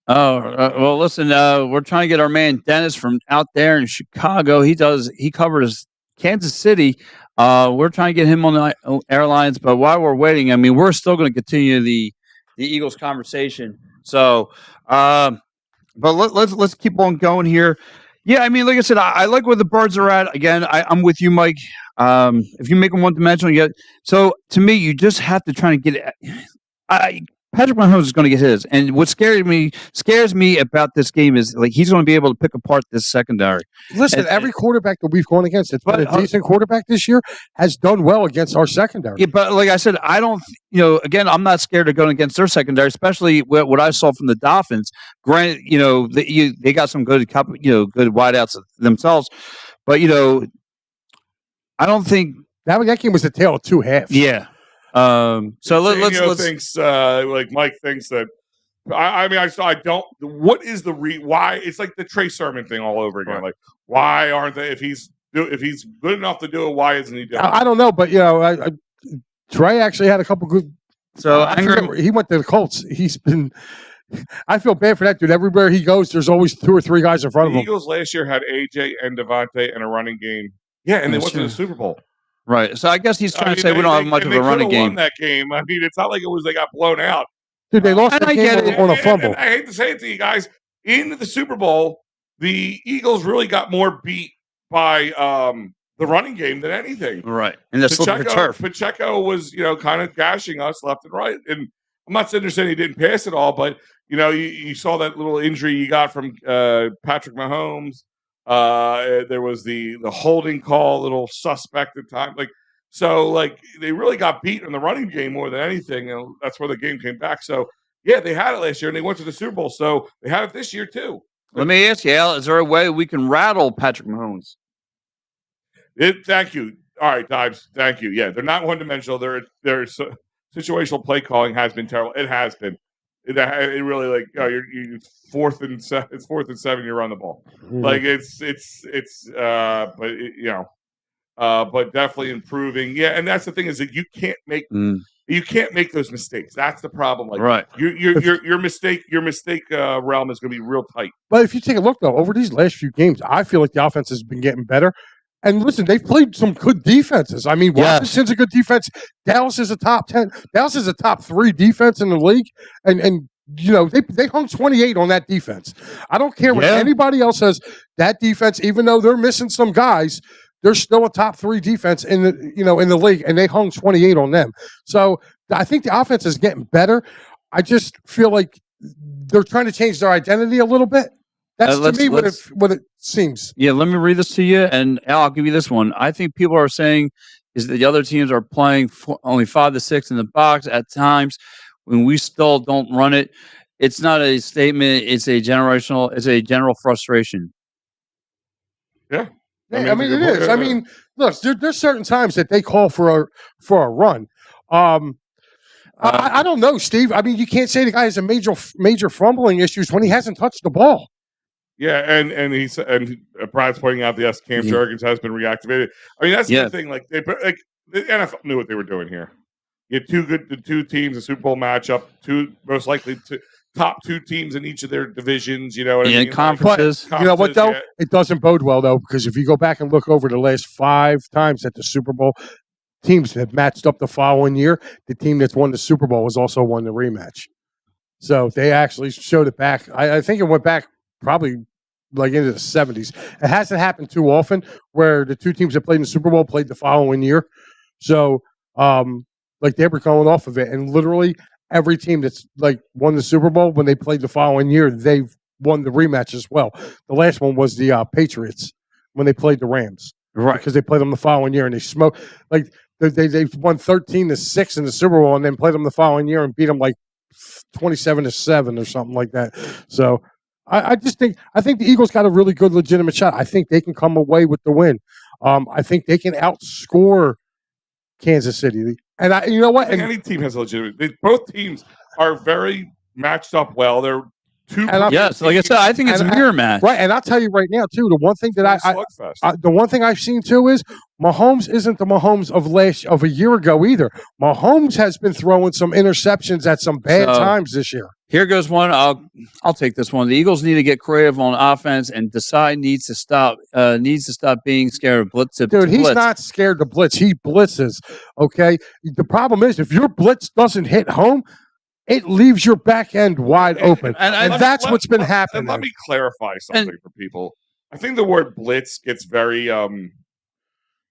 Oh, well, listen, we're trying to get our man Dennis from out there in Chicago. He covers Kansas City. We're trying to get him on the airlines, but while we're waiting, I mean, we're still going to continue the Eagles conversation. So, but let's keep on going here. Yeah, I mean, like I said, I like where the Birds are at. Again, I'm with you, Mike. If you make them one-dimensional, so to me, you just have to try to get it. Patrick Mahomes is going to get his, and what scares me about this game is like he's going to be able to pick apart this secondary. Listen, every quarterback that we've gone against that's been a decent quarterback this year has done well against our secondary. Yeah, but like I said, I don't. Again, I'm not scared of going against their secondary, especially what I saw from the Dolphins. Granted, they got some good wideouts themselves, but I don't think that game was the tale of two halves. Yeah. So let's thinks like Mike thinks that. I don't. What is the why? It's like the Trey Sermon thing all over again. Right. Like, why aren't they? If he's good enough to do it, why isn't he doing it? I don't know, but Trey actually had a couple good. So he went to the Colts. He's been. I feel bad for that dude. Everywhere he goes, there's always 2 or 3 guys in front of him. The Eagles last year had AJ and Devontae and a running game. Yeah, and they went to the Super Bowl. Right. So I guess he's trying to say we don't have much of a running game. Won that game. I mean, it's not like they got blown out. Dude, they lost the game on a fumble. And I hate to say it to you guys. In the Super Bowl, the Eagles really got more beat by the running game than anything. Right. And the slip of turf. Pacheco was, kind of gashing us left and right. And I'm not saying he didn't pass it all, but, you saw that little injury you got from Patrick Mahomes. There was the holding call, little suspect at time. They really got beat in the running game more than anything. And that's where the game came back. So, yeah, they had it last year and they went to the Super Bowl. So they had it this year too. Let me ask you, Al, is there a way we can rattle Patrick Mahomes? Thank you. All right, Dives. Thank you. Yeah, they're not one-dimensional. Their situational play calling has been terrible. It has been. It really you're fourth and 7. It's 4th and 7. You run the ball. But definitely improving. Yeah, and that's the thing is that you can't make those mistakes. That's the problem. Right. Your mistake realm is going to be real tight. But if you take a look though, over these last few games, I feel like the offense has been getting better. And listen, they've played some good defenses. I mean, Washington's a good defense. Dallas is a top 10. Dallas is a top 3 defense in the league. And they hung 28 on that defense. I don't care what anybody else says. That defense, even though they're missing some guys, they're still a top 3 defense in the league, and they hung 28 on them. So I think the offense is getting better. I just feel like they're trying to change their identity a little bit. That's to me what it seems. Yeah, let me read this to you, and Al, I'll give you this one. I think people are saying is that the other teams are playing only 5 to 6 in the box at times when we still don't run it. It's not a statement. It's a general frustration. Yeah. I mean, it is. I mean, look, there's certain times that they call for a run. I don't know, Steve. I mean, you can't say the guy has a major fumbling issues when he hasn't touched the ball. Yeah, and Brad's pointing out Cam Jurgens has been reactivated. I mean, that's the thing. The NFL knew what they were doing here. You had the two teams, a Super Bowl matchup, most likely top 2 teams in each of their divisions. You know what I mean? Conferences. You know what though? Yeah. It doesn't bode well though, because if you go back and look over the last 5 times at the Super Bowl, teams have matched up the following year. The team that's won the Super Bowl has also won the rematch. So they actually showed it back. I think it went back probably into the 70s. It hasn't happened too often where the 2 teams that played in the Super Bowl played the following year. So they were going off of it, and literally every team that's won the Super Bowl when they played the following year, they've won the rematch as well. The last one was the Patriots when they played the Rams, right? Because they played them the following year and they smoked they won 13-6 in the Super Bowl and then played them the following year and beat them 27-7 or something like that. So I think the Eagles got a really good legitimate shot. I think they can come away with the win. I think they can outscore Kansas City. And you know what? Any team has a legitimate. Both teams are very matched up well. They're two. Yes, like I said, I think it's a mirror match. Right, and I'll tell you right now too. The one thing that the one thing I've seen too is Mahomes isn't the Mahomes of a year ago either. Mahomes has been throwing some interceptions at some bad times this year. Here goes one. I'll take this one. The Eagles need to get creative on offense, and Desai needs to stop being scared of blitz. Dude, he's not scared to blitz. He blitzes. Okay. The problem is if your blitz doesn't hit home, it leaves your back end wide open, and that's what's been happening. Let me clarify something for people. I think the word blitz gets very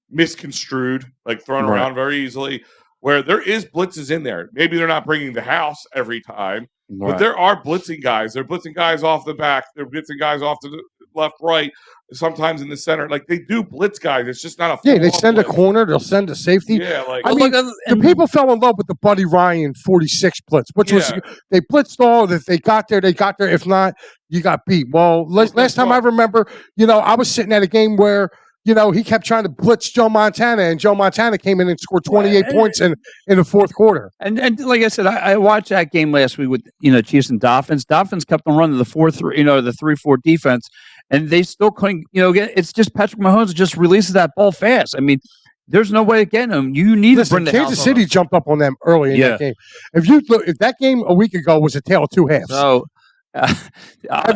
misconstrued, thrown around very easily. Where there is blitzes in there. Maybe they're not bringing the house every time. But there are blitzing guys. They're blitzing guys off the back. They're blitzing guys off to the left, right, sometimes in the center. They do blitz guys. It's just not a they send blitz. A corner. They'll send a safety. Yeah, the people fell in love with the Buddy Ryan 46 blitz, which was they blitzed all. If they got there, they got there. If not, you got beat. Well, last time I remember, I was sitting at a game where he kept trying to blitz Joe Montana, and Joe Montana came in and scored 28 points in the fourth quarter. And like I said, I watched that game last week with Chiefs and Dolphins. Dolphins kept on running the 4-3, the 3-4 defense, and they still couldn't. It's just Patrick Mahomes just releases that ball fast. I mean, there's no way of getting them. You need to bring the Kansas City jumped up on them early in that game. If that game a week ago was a tale of two halves. So.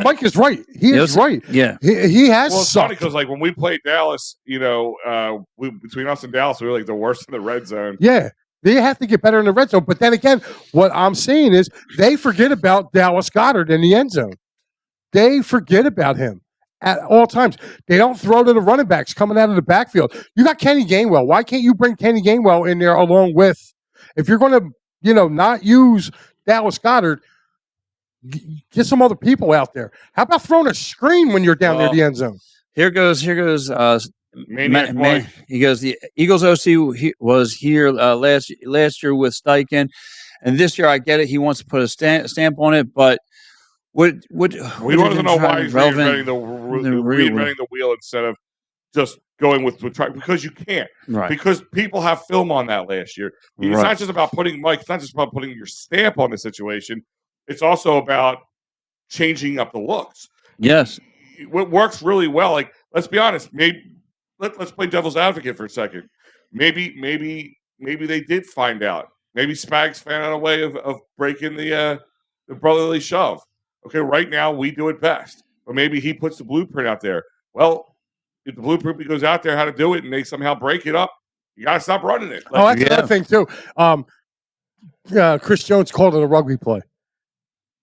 Mike is right. He is right. Yeah, he has. Well, it's funny because when we played Dallas, between us and Dallas, we were the worst in the red zone. Yeah, They have to get better in the red zone. But then again, what I'm saying is they forget about Dallas Goedert in the end zone. They forget about him at all times. They don't throw to the running backs coming out of the backfield. You got Kenny Gainwell. Why can't you bring Kenny Gainwell in there along with, if you're going to, not use Dallas Goedert, get some other people out there. How about throwing a screen when you're down near the end zone? Here goes. He goes. The Eagles OC was here last year with Steichen, and this year I get it. He wants to put a stamp on it, but we want to know why he's reinventing the wheel instead of just going with try, because you can't. Right. Because people have film on that last year. It's not just about putting Mike. It's not just about putting your stamp on the situation. It's also about changing up the looks. Yes. What works really well, like, let's be honest, let's play devil's advocate for a second. Maybe they did find out. Maybe Spags found out a way of breaking the brotherly shove. Okay, right now we do it best. But maybe he puts the blueprint out there. Well, if the blueprint goes out there how to do it and they somehow break it up, you got to stop running it. That's another thing, too. Chris Jones called it a rugby play.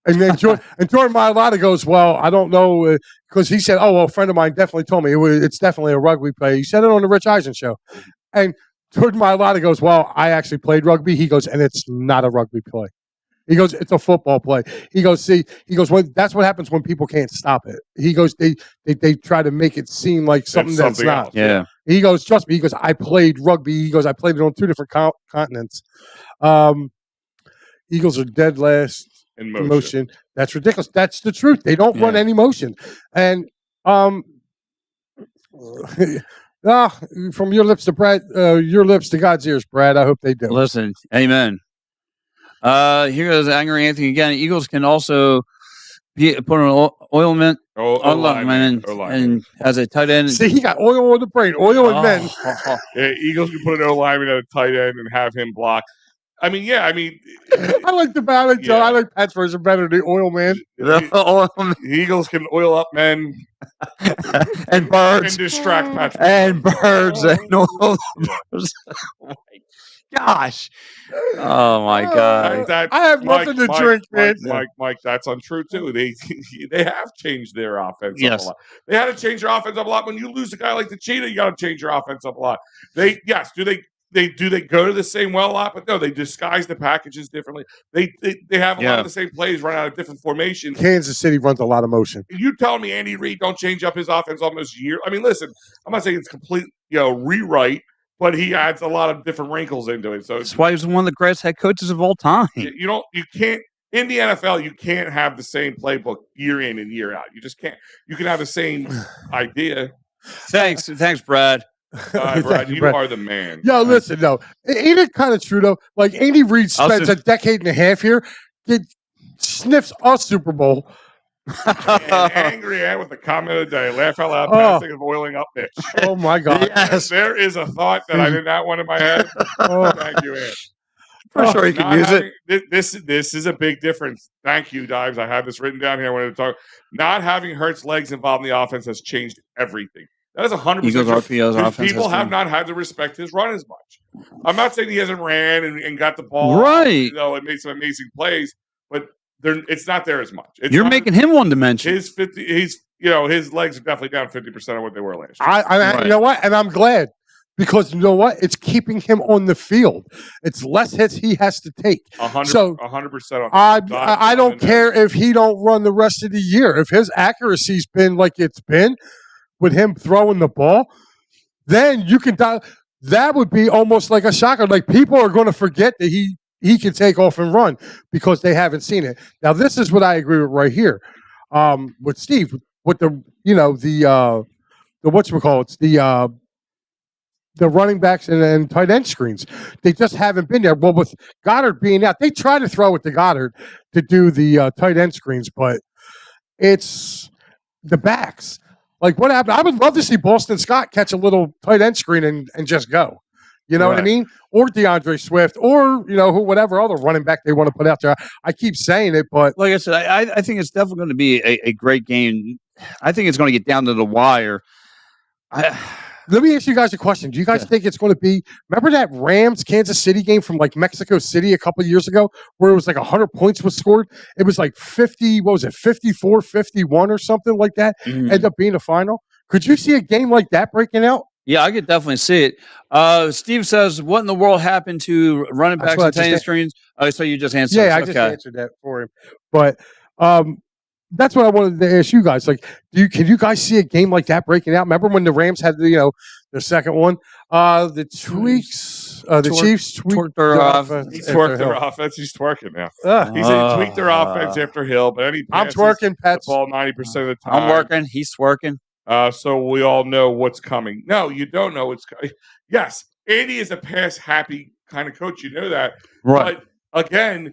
And then Jordan Mailata goes, well, I don't know, because he said, a friend of mine definitely told me it's definitely a rugby play. He said it on the Rich Eisen show. And Jordan Mailata goes, well, I actually played rugby. He goes, and it's not a rugby play. He goes, it's a football play. He goes, that's what happens when people can't stop it. He goes, they try to make it seem like something that's not. Else. Yeah. He goes, trust me. He goes, I played rugby. He goes, I played it on 2 different continents. Eagles are dead last. In motion. That's ridiculous. That's the truth. They don't run any motion. And from your lips to Brad, your lips to God's ears, Brad. I hope they do. Listen, amen. Here goes Angry Anthony again. Eagles can also put an oilment and as a tight end. See, he got oil on the brain, oil and men. Yeah, Eagles can put an O lineman at a tight end and have him block. I like the balance. Yeah. I like Pat's version better than the oil man. The Eagles can oil up men and birds and distract Patrick and birds and oil. Oh my gosh! Oh my god! I have nothing to drink, man. Mike, that's untrue too. They have changed their offense up a lot. They had to change their offense up a lot. When you lose a guy like the Cheetah, you got to change your offense up a lot. Do they go to the same well a lot? But no, they disguise the packages differently. They have a lot of the same plays run out of different formations. Kansas City runs a lot of motion. You telling me Andy Reid don't change up his offense almost year? I mean, listen, I'm not saying it's complete rewrite, but he adds a lot of different wrinkles into it. So that's why he's one of the greatest head coaches of all time. You can't in the NFL. You can't have the same playbook year in and year out. You just can't. You can have the same idea. Thanks, Brad. Brad, you are the man. Yo, listen, though. Ain't it kind of true, though? Like, Andy Reid spends a decade and a half here, sniffs a Super Bowl. And Angry Ant with the comment of the day. Laugh out loud, passing of oiling up Mitch. Oh, my God. Yes. There is a thought that I did not want in my head. Thank you, Ant. I'm sure you can use it. This is a big difference. Thank you, Dives. I have this written down here. I wanted to talk. Not having Hurts' legs involved in the offense has changed everything. That is 100%. People have not had to respect his run as much. I'm not saying he hasn't ran and got the ball right. And made some amazing plays, but it's not there as much. You're making him one dimension. His legs are definitely down 50% of what they were last year. Right. You know what? And I'm glad because you know what? It's keeping him on the field. It's less hits he has to take. 100%. I don't care if he don't run the rest of the year. If his accuracy's been like it's been. With him throwing the ball, then you can. That would be almost like a shocker. Like people are going to forget that he can take off and run because they haven't seen it. Now this is what I agree with right here, with Steve, with the whatchamacallits, the running backs and tight end screens. They just haven't been there. Well, with Goddard being out, they try to throw it to Goddard to do the tight end screens, but it's the backs. Like, what happened? I would love to see Boston Scott catch a little tight end screen and just go. You know what I mean? Or DeAndre Swift or, whatever other running back they want to put out there. I keep saying it, but... Like I said, I think it's definitely going to be a great game. I think it's going to get down to the wire. Let me ask you guys a question. Do you guys think it's going to be? Remember that Rams Kansas City game from like Mexico City a couple of years ago, where it was like 100 points was scored? It was like 50. What was it? 54, 51 or something like that. End up being a final. Could you see a game like that breaking out? Yeah, I could definitely see it. Steve says, "What in the world happened to running backs and tight end strings?" Oh, so you just answered. Yeah, I just answered that for him. But that's what I wanted to ask you guys. Like, can you guys see a game like that breaking out? Remember when the Rams had their second one? The Chiefs tweaked their offense. He twerked their offense. He's twerking now. He said he tweaked their offense after Hill, but any I'm twerking, Pets. The ball 90% of the time. I'm working. He's twerking. So we all know what's coming. No, you don't know what's coming. Yes, Andy is a pass-happy kind of coach. You know that. Right. But, again,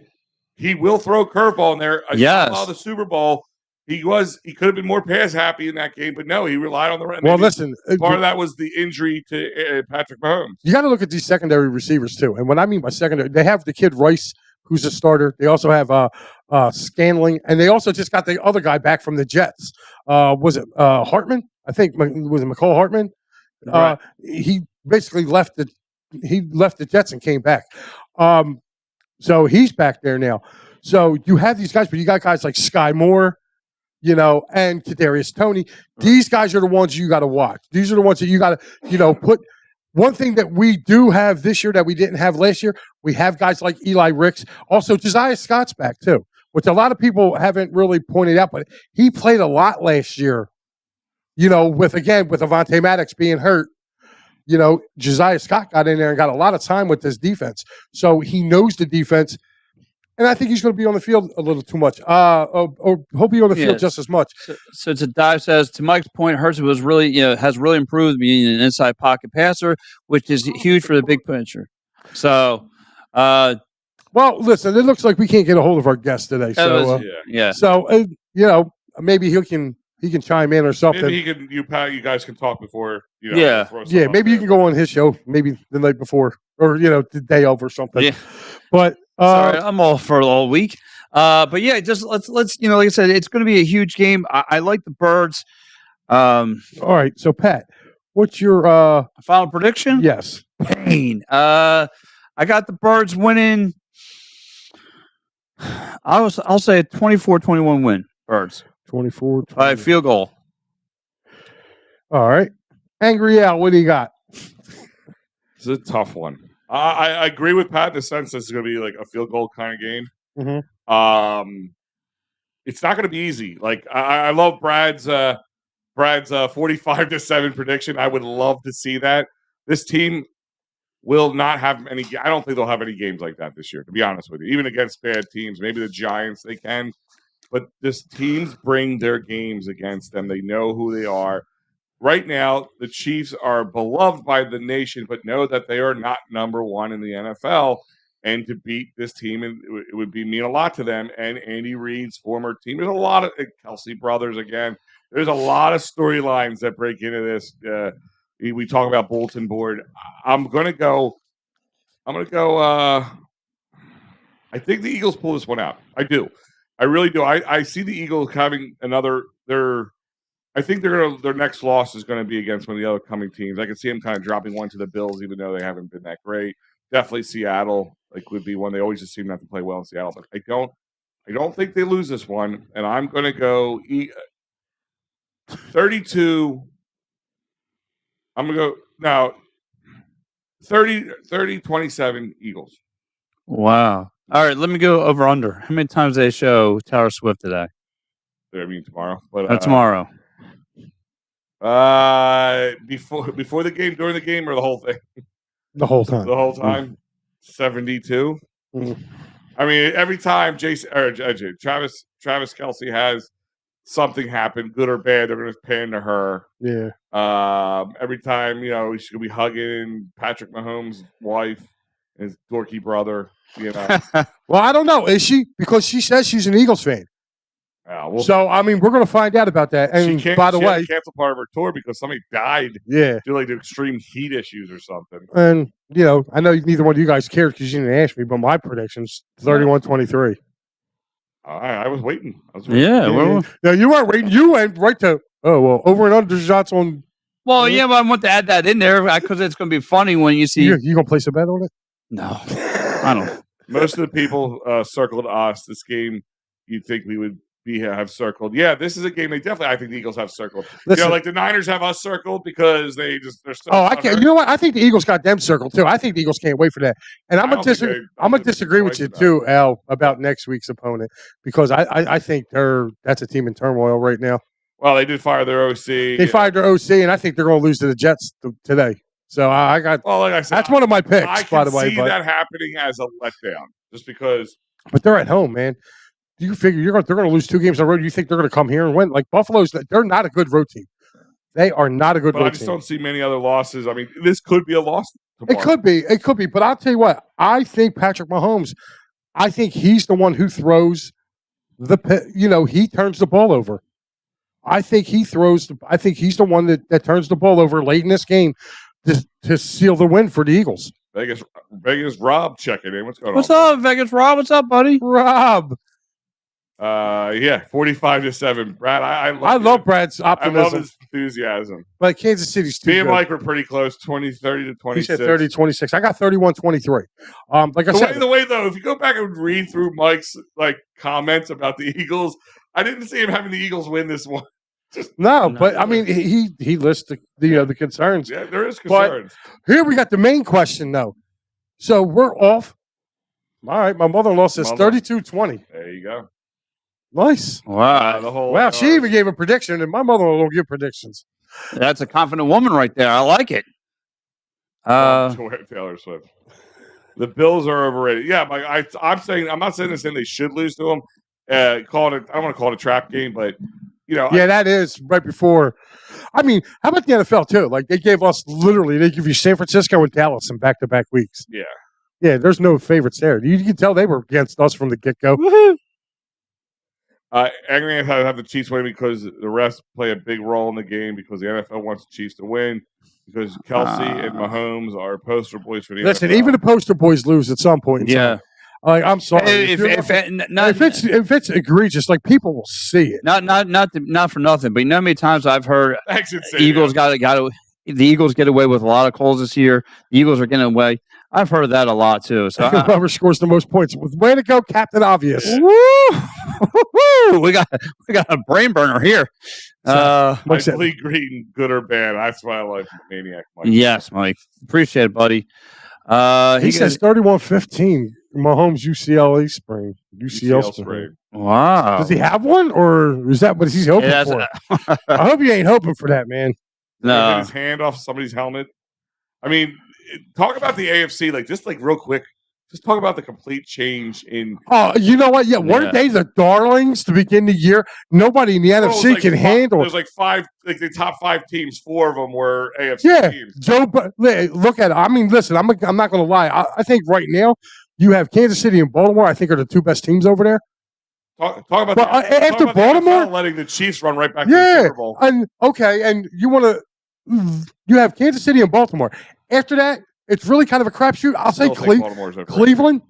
he will throw a curveball in there. Yes. The Super Bowl, he could have been more pass-happy in that game, but no, he relied on the run. Well, listen. Part of that was the injury to Patrick Mahomes. You got to look at these secondary receivers, too. And what I mean by secondary, they have the kid Rice, who's a starter. They also have Stanley, and they also just got the other guy back from the Jets. Was it Hartman? I think was it McCall Hartman? Right. He basically left the Jets and came back. So he's back there now. So you have these guys, but you got guys like Sky Moore, and Kadarius Toney. These guys are the ones you got to watch. These are the ones that you got to, put. One thing that we do have this year that we didn't have last year, we have guys like Eli Ricks. Also, Josiah Scott's back too, which a lot of people haven't really pointed out, but he played a lot last year. With Avonte Maddox being hurt, Josiah Scott got in there and got a lot of time with this defense. So he knows the defense. And I think he's going to be on the field a little too much. Or he'll be on the field just as much. So to Dive says, to Mike's point, Hurts was really, has really improved being an inside pocket passer, which is huge for the big pitcher. So, well, listen, it looks like we can't get a hold of our guest today. So, So, maybe he can chime in or something. Maybe you guys can talk before. Maybe you can go on his show, maybe the night before, or the day of or something. Yeah. But sorry, I'm all for all week. But yeah, just let's like I said, it's going to be a huge game. I like the Birds. All right, so Pat, what's your final prediction? Yes, Pain. I got the Birds winning. I'll say a 24-21 win. Birds. 24 by field goal. All right. Angry Al, what do you got? It's a tough one. I agree with Pat in the sense that it's going to be like a field goal kind of game. Mm-hmm. It's not going to be easy. Like I love Brad's 45-7 prediction. I would love to see that. This team will not have any. I don't think they'll have any games like that this year, to be honest with you. Even against bad teams, maybe the Giants they can. But this teams bring their games against them. They know who they are. Right now, the Chiefs are beloved by the nation, but know that they are not number one in the NFL. And to beat this team, it would mean a lot to them. And Andy Reid's former team. There's a lot of Kelsey brothers again. There's a lot of storylines that break into this. We talk about bulletin board. I'm gonna go. I think the Eagles pull this one out. I do. I really do. I see the Eagles having another. I think their next loss is going to be against one of the other coming teams. I can see them kind of dropping one to the Bills, even though they haven't been that great. Definitely Seattle would be one. They always just seem not to play well in Seattle, but I don't think they lose this one. And I'm going to go 32. I'm going to go now 30-27 Eagles. Wow. All right, let me go over under. How many times they show Taylor Swift today? I mean tomorrow. But tomorrow. Before the game, during the game, or the whole thing? The whole time. The whole time. 72. I mean, every time Travis Kelce has something happen, good or bad, they're going to pan to her. Yeah. Every time, she's going to be hugging Patrick Mahomes' wife, his dorky brother. Well, I don't know. Is she? Because she says she's an Eagles fan. So, I mean, we're going to find out about that. And by the way, cancel part of her tour because somebody died. Yeah. Due to extreme heat issues or something. And, I know neither one of you guys cared because you didn't ask me, but my prediction's 31-23. I was waiting. Yeah. No, you weren't waiting. You went right to, over and under shots on Well, yeah, but I want to add that in there because it's going to be funny when you see. You gonna place a bet on it? No, I don't. Most of the people circled us this game. You'd think we would have circled. Yeah, this is a game they definitely. I think the Eagles have circled. Listen, like the Niners have us circled because they're so. Oh, I can't. You know what? I think the Eagles got them circled too. I think the Eagles can't wait for that. And I'm gonna disagree with you too, Al, about next week's opponent because I think that's a team in turmoil right now. Well, they did fire their OC. They fired their OC, and I think they're going to lose to the Jets today. So I got. Well, like I said, that's one of my picks. I by the way, see that happening as a letdown, just because. But they're at home, man. Do you figure they're going to lose 2 games on the road? You think they're going to come here and win? Like Buffalo's, they're not a good road team. They are not a good road team. I just don't see many other losses. I mean, this could be a loss tomorrow. It could be. But I'll tell you what. I think Patrick Mahomes. I think he's the one who throws he turns the ball over. I think he's the one that turns the ball over late in this game to seal the win for the Eagles. Vegas Rob checking in. What's going on? What's up, Vegas Rob? What's up, buddy? Rob. 45-7. Brad, I love Brad's optimism. I love his enthusiasm. But Kansas City's too Me and good. Mike were pretty close, 30-26. He said 30-26. I got 31-23. Like I said, the way though, if you go back and read through Mike's comments about the Eagles, I didn't see him having the Eagles win this one. No, but I mean, he lists the concerns. Yeah, there is concerns. But here we got the main question though. So we're off. All right, my mother-in-law says 32-20. There you go. Nice. Wow. She even gave a prediction, and my mother-in-law don't give predictions. That's a confident woman right there. I like it. Taylor Swift. The Bills are overrated. Yeah, I'm not saying they should lose to them. I don't want to call it a trap game, but that is right before. I mean, how about the NFL too? Like they give you San Francisco and Dallas in back-to-back weeks. Yeah. Yeah, there's no favorites there. You can tell they were against us from the get-go. Angry I have the Chiefs winning because the refs play a big role in the game because the NFL wants the Chiefs to win because Kelsey and Mahomes are poster boys for the Listen, NFL. even the poster boys lose at some point. Yeah. I'm sorry. If it's egregious, like people will see it. Not for nothing, but you know how many times I've heard the Eagles the Eagles get away with a lot of calls this year. The Eagles are getting away. I've heard that a lot too. So whoever scores the most points, way to go, Captain Obvious. Woo! We got a brain burner here. Lee Green, good or bad? That's why I like Maniac Mike. Yes, Mike. Appreciate it, buddy. He says 31-15. Mahomes UCLA sprain. UCL sprain. Wow. Does he have one, or is that what he's hoping for? I hope he ain't hoping for that, man. No. His hand off somebody's helmet. I mean, talk about the AFC, real quick. Just talk about the complete change in. Oh, you know what? Yeah, weren't they the darlings to begin the year? Nobody in the NFC can handle it. There's five, the top 5 teams. 4 of them were AFC teams. Look at it. I mean, listen, I'm not going to lie. I think right now you have Kansas City and Baltimore. I think are the 2 best teams over there. Talk about after Baltimore letting the Chiefs run right back to the Super Bowl. And you have Kansas City and Baltimore. After that, it's really kind of a crapshoot. I'll say Cleveland.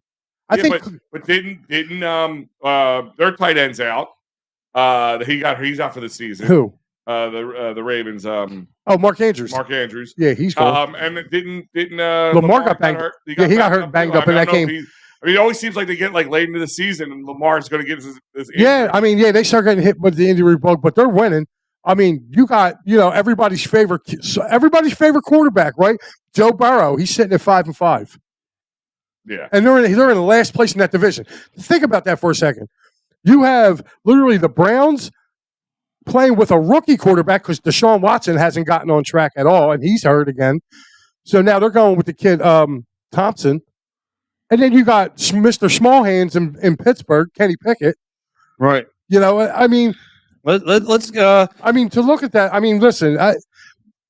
But didn't their tight ends out? He's out for the season. Who? The Ravens. Mark Andrews. Mark Andrews. Yeah, he's gone. And it didn't Lamar got banged up. He got hurt, banged up in that game. It always seems like they get late into the season, and Lamar's going to get this injury. Yeah, I mean, they start getting hit with the injury bug, but they're winning. I mean, you got everybody's favorite quarterback, right? Joe Burrow. He's sitting at 5-5. Yeah, and they're in the last place in that division. Think about that for a second. You have literally the Browns playing with a rookie quarterback because Deshaun Watson hasn't gotten on track at all, and he's hurt again. So now they're going with the kid Thompson, and then you got Mr. Smallhands in Pittsburgh, Kenny Pickett. Right. I mean. Let's go. I mean, to look at that, I mean, listen,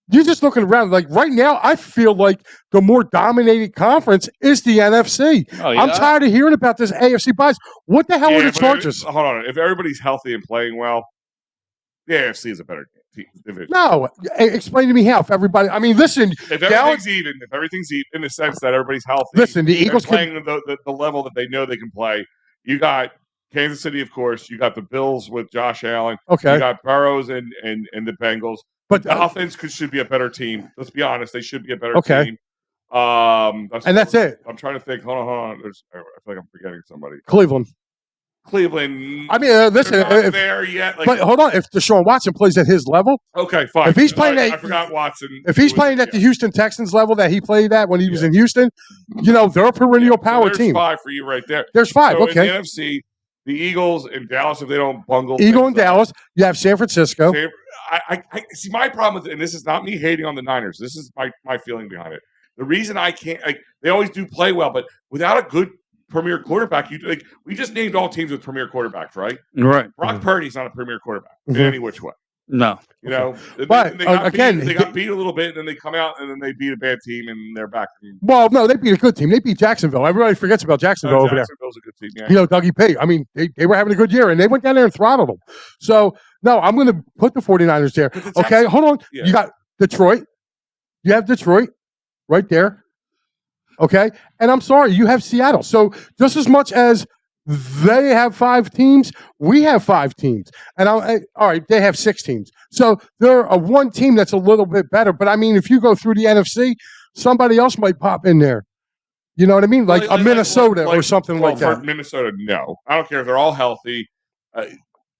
you're just looking around. Like right now, I feel like the more dominated conference is the NFC. Oh, yeah? I'm tired of hearing about this AFC bias. What the hell are the Chargers? Hold on. If everybody's healthy and playing well, the AFC is a better division. No, explain to me how. If everybody, I mean, listen. If everything's even in the sense that everybody's healthy. Listen, the Eagles playing the level that they know they can play. You got Kansas City, of course. You got the Bills with Josh Allen. Okay. You got Burrows and the Bengals. But the offense should be a better team. Let's be honest; they should be a better team. That's it. I'm trying to think. Hold on. I feel like I'm forgetting somebody. Cleveland. I mean, listen. Not there yet. But hold on. If Deshaun Watson plays at his level, okay, fine. If he's playing I forgot Watson. If he's playing at the Houston Texans level that he played at when he was in Houston, they're a perennial power team. There's 5 for you right there. There's 5. So okay. In the NFC, the Eagles and Dallas, if they don't bungle. Eagle and Dallas. You have San Francisco. I see my problem with it, and this is not me hating on the Niners. This is my feeling behind it. The reason I can't, they always do play well, but without a good premier quarterback, we just named all teams with premier quarterbacks, right? Right. Brock Purdy's not a premier quarterback in any which way. No. But they got beat a little bit, and then they come out and then they beat a bad team, and they're back. Well, no, they beat a good team. They beat Jacksonville. Everybody forgets about Jacksonville over there. Jacksonville's a good team, yeah. Dougie P. I mean, they were having a good year, and they went down there and throttled them. So, no, I'm going to put the 49ers there. Okay, hold on. Yeah. You got Detroit. You have Detroit right there. Okay, and I'm sorry, you have Seattle. So just as much as they have 5 teams, we have 5 teams. And all right, they have 6 teams. So they're a one team that's a little bit better. But I mean, if you go through the NFC, somebody else might pop in there. You know what I mean? Like a Minnesota or something like that. Minnesota, no. I don't care if they're all healthy.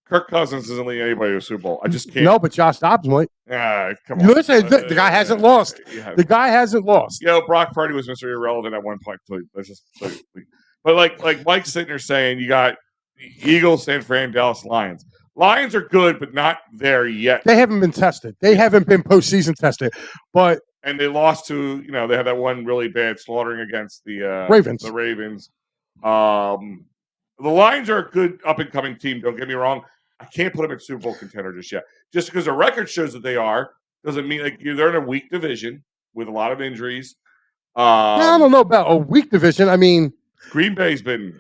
Kirk Cousins isn't leading anybody to a Super Bowl. I just can't. No, but Josh Dobbs might. Come on. Listen, the guy hasn't lost. The guy hasn't lost. Brock Purdy was Mr. Irrelevant at one point. But like Mike's sitting there saying, you got Eagles, San Fran, Dallas, Lions. Lions are good, but not there yet. They haven't been tested. They haven't been postseason tested. And they lost to, they had that one really bad slaughtering against the Ravens. The Ravens. The Lions are a good up-and-coming team, don't get me wrong. I can't put them in Super Bowl contender just yet. Just because the record shows that they are, doesn't mean they're in a weak division with a lot of injuries. I don't know about a weak division. I mean, Green Bay's been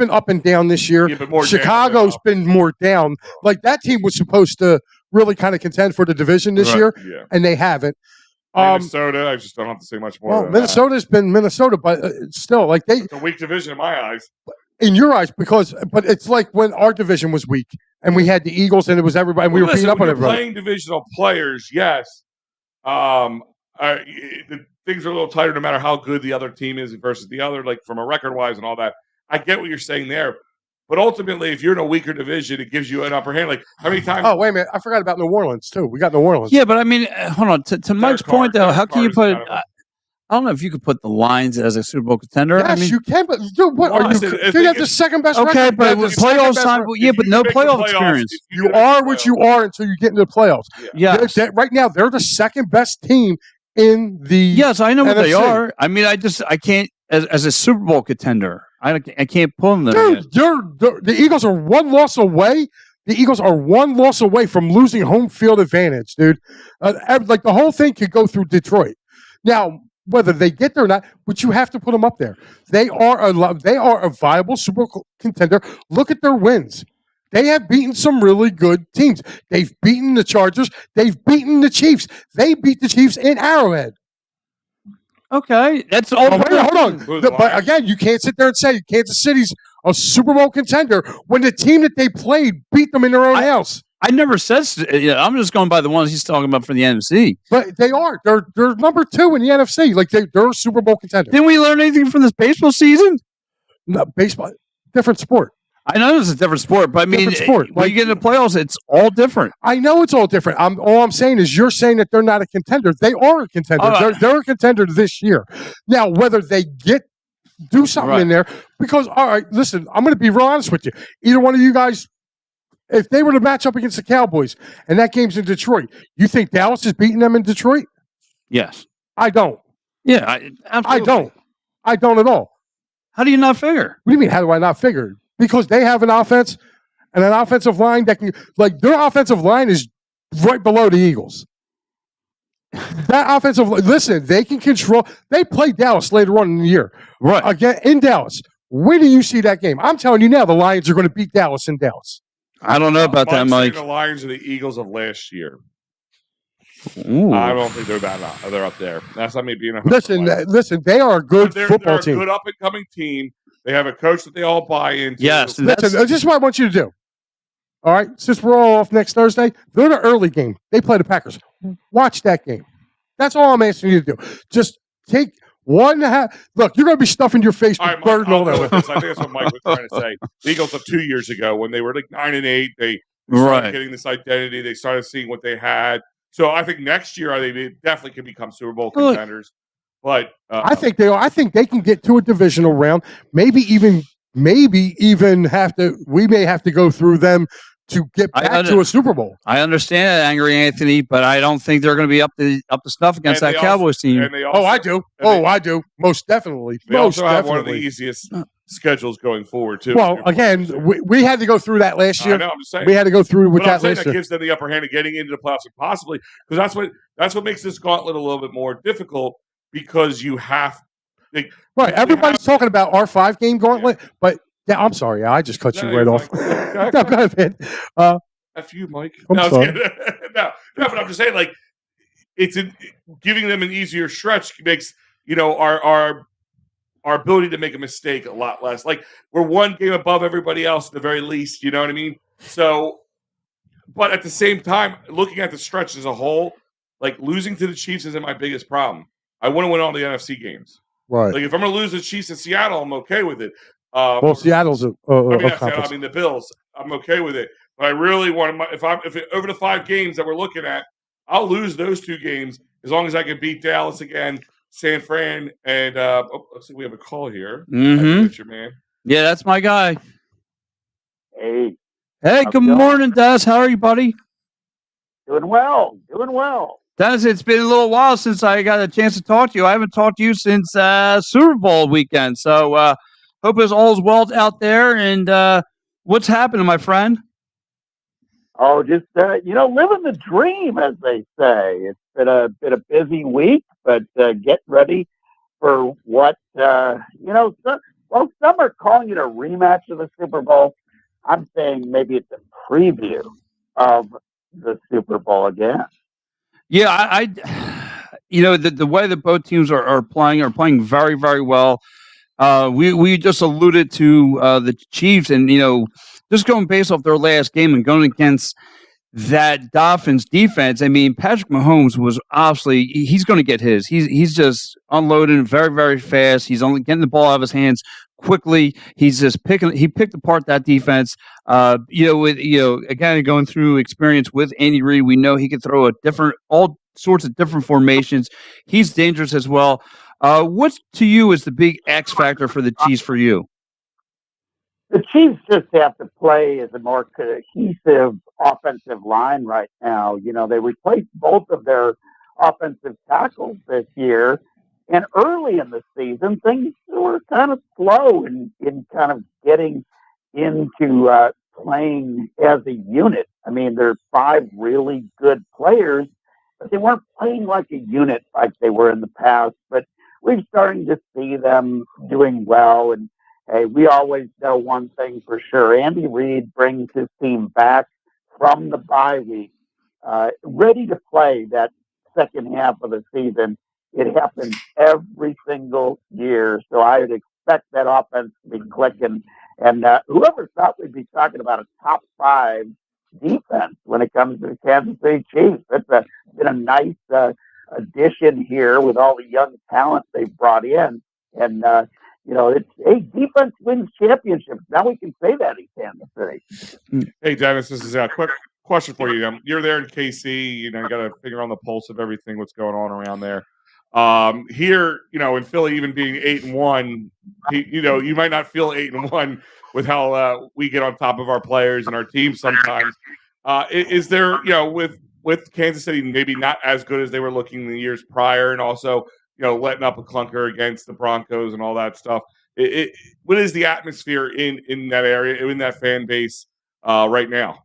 up and down this year. Yeah, but more Chicago's been more down. Like that team was supposed to really kind of contend for the division this year, and they haven't. Minnesota, I just don't have to say much more. Well, Minnesota's been Minnesota, but still, like it's a weak division in my eyes. In your eyes, but it's like when our division was weak and we had the Eagles and it was everybody, and we were beating up on everybody. Playing divisional players, yes. The things are a little tighter no matter how good the other team is versus the other, like from a record wise and all that. I get what you're saying there. But ultimately, if you're in a weaker division, it gives you an upper hand. Like, how many times? Oh, wait a minute. I forgot about New Orleans, too. We got New Orleans. Yeah, but I mean, hold on. To Mike's point, though, how can you put it? I don't know if you could put the Lions as a Super Bowl contender. Yes, I mean, you can, but dude, what are you? You have the second best record. Okay, but with playoffs time, but no playoff experience. You are what you are until you get into the playoffs. Yeah. Right now, they're the second best team in the Yes, I know NFC. what they are. I mean, I can't, as a Super Bowl contender, I can't pull them there. Dude, the Eagles are one loss away. The Eagles are one loss away from losing home field advantage, dude. Like the whole thing could go through Detroit. Now, whether they get there or not, but you have to put them up there. They are a viable Super Bowl contender. Look at their wins. They have beaten some really good teams. They've beaten the Chargers. They've beaten the Chiefs. They beat the Chiefs in Arrowhead. Okay, that's all. Hold on. But again, you can't sit there and say Kansas City's a Super Bowl contender when the team that they played beat them in their own house. I never said. I'm just going by the ones he's talking about from the NFC. But they are. They're number 2 in the NFC. Like they're a Super Bowl contender. Didn't we learn anything from this baseball season? No, baseball, different sport. I know it's a different sport, but I mean, when you get into the playoffs, it's all different. I know it's all different. All I'm saying is you're saying that they're not a contender. They are a contender. They're a contender this year. Now, whether they do something in there, because, all right, listen, I'm going to be real honest with you. Either one of you guys, if they were to match up against the Cowboys and that game's in Detroit, you think Dallas is beating them in Detroit? Yes. I don't. Yeah, I don't. I don't at all. How do you not figure? What do you mean, how do I not figure? Because they have an offense and an offensive line that can, like, their offensive line is right below the Eagles. That offensive, listen, they can control. They play Dallas later on in the year. Right. Again, in Dallas. Where do you see that game? I'm telling you now, the Lions are going to beat Dallas in Dallas. I don't know about that, Mike. The Lions are the Eagles of last year. Ooh. I don't think they're that up. They're up there. That's not me being a listen. They are a good football team. They're a good up-and-coming team. They have a coach that they all buy into. Yes. Listen, this is what I want you to do. All right, since we're all off next Thursday, they're the early game. They play the Packers. Watch that game. That's all I'm asking you to do. Just take 1.5. Look, you're going to be stuffing your face with bird and all that. I think that's what Mike was trying to say. The Eagles of 2 years ago, when they were like 9-8, they started getting this identity. They started seeing what they had. So I think next year they definitely can become Super Bowl contenders. But I think they are. I think they can get to a divisional round. Maybe even have to. We may have to go through them to get back to a Super Bowl. I understand that, Angry Anthony, but I don't think they're going to be up to snuff against that Cowboys team. I do. I do. Most definitely. They also have one of the easiest schedules going forward too. Well, again, we had to go through that last year. I know. I'm just saying we had to go through with that last year. That gives them the upper hand of getting into the playoffs, and possibly because that's what makes this gauntlet a little bit more difficult because you have. Right. Everybody's talking about our 5-game gauntlet, but. Yeah, I'm sorry. I just cut you right off. No, go ahead, man. F you, Mike. I'm sorry. no, but I'm just saying, like, giving them an easier stretch makes our ability to make a mistake a lot less. Like, we're one game above everybody else at the very least. You know what I mean? So, but at the same time, looking at the stretch as a whole, like losing to the Chiefs isn't my biggest problem. I want to win all the NFC games. Right. Like, if I'm going to lose the Chiefs in Seattle, I'm okay with it. Seattle's the Bills. I'm okay with it, but I really want to. If over the 5 games that we're looking at, I'll lose those 2 games as long as I can beat Dallas again, San Fran, and let's see, we have a call here. Mm-hmm. Your man. Yeah, that's my guy. Hey, good morning, Des. How are you, buddy? Doing well. Dennis, it's been a little while since I got a chance to talk to you. I haven't talked to you since Super Bowl weekend, so. Hope it's all well out there. And what's happening, my friend? Oh, just living the dream, as they say. It's been a busy week, but get ready for what some are calling it a rematch of the Super Bowl. I'm saying maybe it's a preview of the Super Bowl again. Yeah, the way that both teams are playing very, very well. We just alluded to the Chiefs, and just going based off their last game and going against that Dolphins defense. I mean, Patrick Mahomes was obviously he's going to get his. He's just unloading very, very fast. He's only getting the ball out of his hands quickly. He's just picked apart that defense. Again, going through experience with Andy Reid, we know he can throw all sorts of different formations. He's dangerous as well. What to you is the big X factor for the Chiefs for you? The Chiefs just have to play as a more cohesive offensive line right now. They replaced both of their offensive tackles this year. And early in the season, things were kind of slow in kind of getting into playing as a unit. I mean, there are 5 really good players, but they weren't playing like a unit like they were in the past. But we're starting to see them doing well. And hey, we always know one thing for sure. Andy Reid brings his team back from the bye week, ready to play that second half of the season. It happens every single year. So I would expect that offense to be clicking. And whoever thought we'd be talking about a top 5 defense when it comes to the Kansas City Chiefs? It's been a nice addition here with all the young talent they've brought in. And, defense wins championships. Now we can say that in Kansas City. Hey, Dennis, this is a quick question for you. You're there in KC. You got a finger on the pulse of everything, what's going on around there. Here, in Philly, even being 8-1, you might not feel 8-1 with how we get on top of our players and our team sometimes. Is there, with Kansas City maybe not as good as they were looking in the years prior, and also letting up a clunker against the Broncos and all that stuff? What is the atmosphere in that area, in that fan base right now?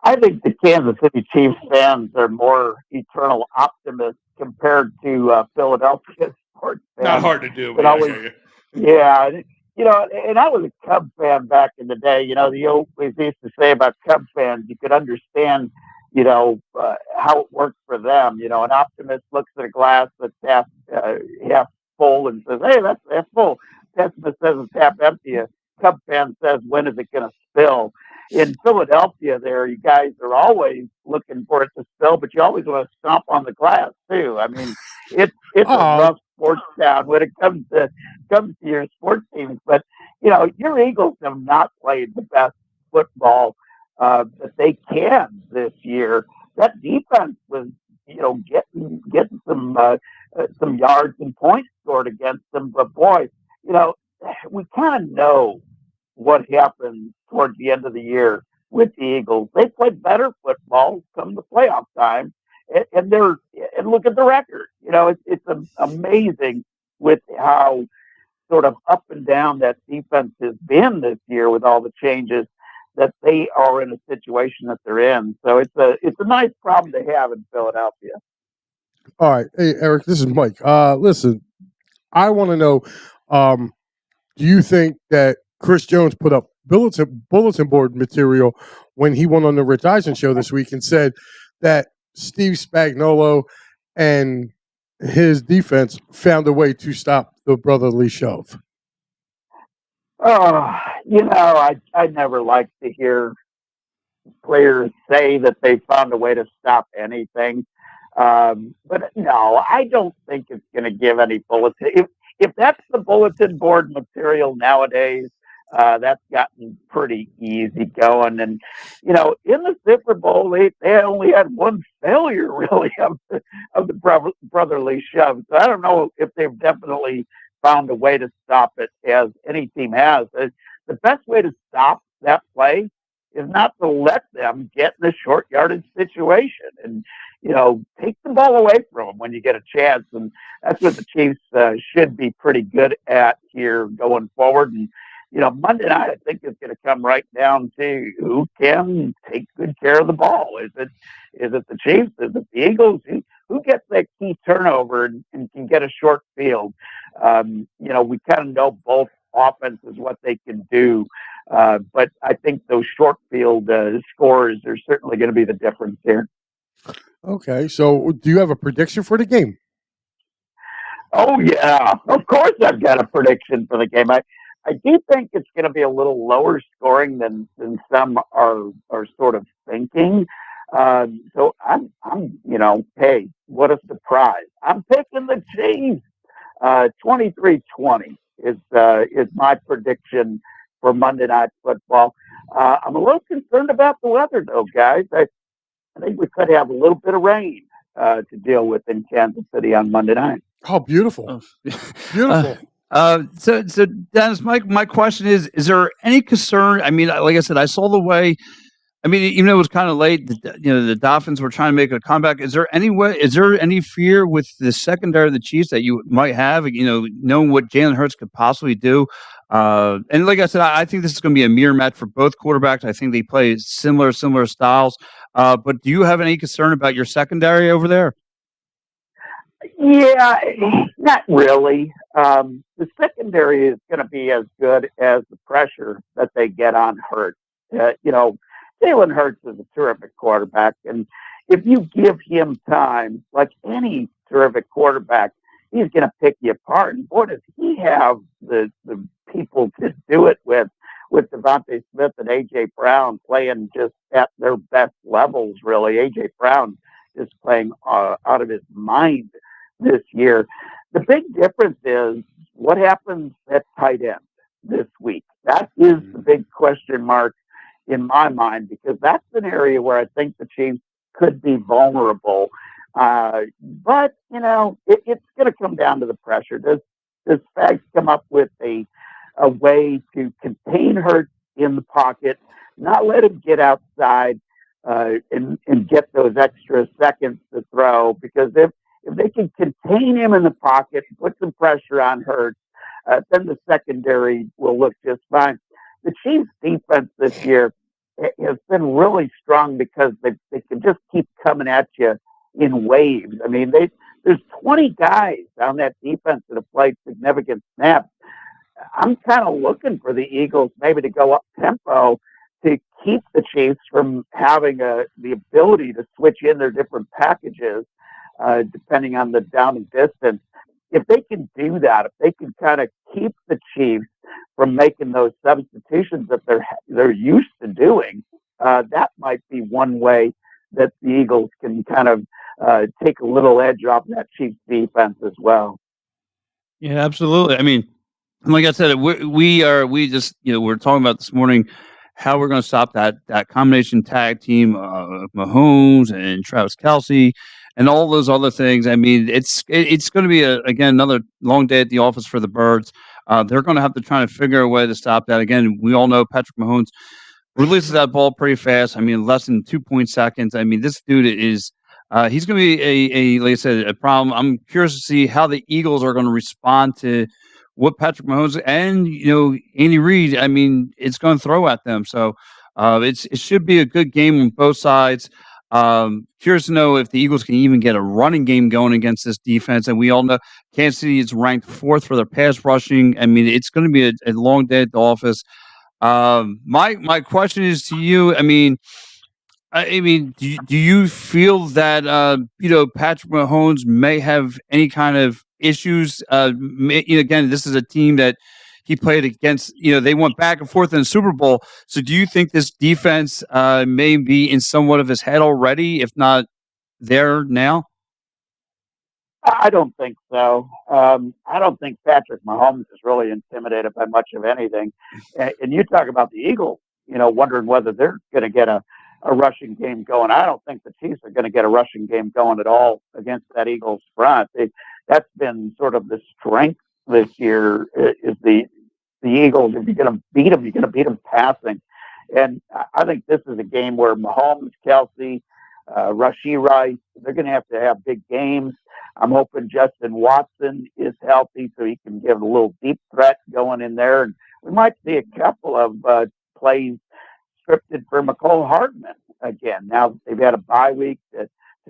I think the Kansas City Chiefs fans are more eternal optimists compared to Philadelphia sports fans. Not hard to do. And I was a Cub fan back in the day. The old we used to say about Cub fans, you could understand, how it worked for them. An optimist looks at a glass that's half full and says, "Hey, that's half full." Pessimist says it's half empty. A Cub fan says, "When is it going to spill?" in Philadelphia there, you guys are always looking for it to spill, but you always want to stomp on the glass too. I mean, it's a rough sports town when it comes to your sports teams. But your Eagles have not played the best football that they can this year. That defense was, getting some yards and points scored against them. But boy, we kind of know what happened towards the end of the year with the Eagles. They played better football come the playoff time, and look at the record. It's amazing with how sort of up and down that defense has been this year with all the changes that they are in a situation that they're in. So it's a nice problem to have in Philadelphia. All right. Hey, Eric, this is Mike. Listen, I want to know, do you think that Chris Jones put up bulletin board material when he went on the Rich Eisen show this week and said that Steve Spagnuolo and his defense found a way to stop the brotherly shove? Oh, I never like to hear players say that they found a way to stop anything. But no, I don't think it's going to give any bulletin. If that's the bulletin board material nowadays, that's gotten pretty easy going. And, in the Super Bowl, they only had one failure, really, of the brotherly shove. So I don't know if they've definitely found a way to stop it, as any team has. The best way to stop that play is not to let them get in a short yardage situation and, take the ball away from them when you get a chance. And that's what the Chiefs should be pretty good at here going forward. And, Monday night, I think it's going to come right down to who can take good care of the ball. Is it the Chiefs? Is it the Eagles? Who gets that key turnover and can get a short field? We kind of know both offenses what they can do. But I think those short field scores are certainly going to be the difference here. Okay, so do you have a prediction for the game? Oh, yeah. Of course I've got a prediction for the game. I do think it's going to be a little lower scoring than some are sort of thinking. So I'm hey, what a surprise. I'm picking the Chiefs. 23-20 is my prediction for Monday Night Football. I'm a little concerned about the weather, though, guys. I think we could have a little bit of rain to deal with in Kansas City on Monday night. Oh, beautiful. Beautiful. So Dennis, my question is there any concern? I mean, like I said, I saw the way. I mean, even though it was kind of late, the Dolphins were trying to make a comeback. Is there any fear with the secondary of the Chiefs that you might have? Knowing what Jalen Hurts could possibly do. And like I said, I think this is going to be a mirror match for both quarterbacks. I think they play similar styles. But do you have any concern about your secondary over there? Yeah, not really. The secondary is going to be as good as the pressure that they get on Hurts. Jalen Hurts is a terrific quarterback, and if you give him time, like any terrific quarterback, he's going to pick you apart. And boy, does he have the people to do it with Devontae Smith and A.J. Brown playing just at their best levels, really. A.J. Brown is playing out of his mind this year. The big difference is what happens at tight end this week. That is the big question mark in my mind, because that's an area where I think the Chiefs could be vulnerable. But, it's going to come down to the pressure. Does Spags come up with a way to contain Hurts in the pocket, not let him get outside and get those extra seconds to throw? Because if they can contain him in the pocket, put some pressure on Hurts, then the secondary will look just fine. The Chiefs' defense this year has been really strong because they can just keep coming at you in waves. I mean, there's 20 guys on that defense that have played significant snaps. I'm kind of looking for the Eagles maybe to go up tempo to keep the Chiefs from having the ability to switch in their different packages depending on the down and distance. If they can do that, if they can kind of keep the Chiefs from making those substitutions that they're used to doing. That might be one way that the Eagles can kind of take a little edge off that Chiefs defense as well. Yeah, absolutely. I mean, like I said, we just we're talking about this morning how we're going to stop that combination tag team of Mahomes and Travis Kelce and all those other things. I mean, it's going to be again another long day at the office for the Birds. They're going to have to try to figure a way to stop that. Again, we all know Patrick Mahomes releases that ball pretty fast. I mean, less than 2.2 seconds. I mean, this dude is. He's going to be a like I said, a problem. I'm curious to see how the Eagles are going to respond to what Patrick Mahomes and Andy Reid. I mean, it's going to throw at them. So it should be a good game on both sides. Curious to know if the Eagles can even get a running game going against this defense. And we all know Kansas City is ranked 4th for their pass rushing. I mean, it's going to be a long day at the office. My question is to you. I mean, do you feel that Patrick Mahomes may have any kind of issues? Again, this is a team that he played against. They went back and forth in the Super Bowl. So, do you think this defense may be in somewhat of his head already, if not there now? I don't think so. I don't think Patrick Mahomes is really intimidated by much of anything. And you talk about the Eagles, wondering whether they're going to get a rushing game going. I don't think the Chiefs are going to get a rushing game going at all against that Eagles front. That's been sort of the strength this year is the Eagles. If you're going to beat them, you're going to beat them passing. And I think this is a game where Mahomes, Kelce, Rashee Rice, they're going to have big games. I'm hoping Justin Watson is healthy so he can give a little deep threat going in there. And we might see a couple of plays scripted for McCole Hardman again. Now they've had a bye week to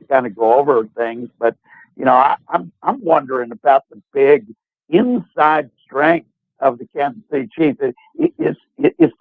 kind of go over things, but I'm wondering about the big inside strength of the Kansas City Chiefs. Is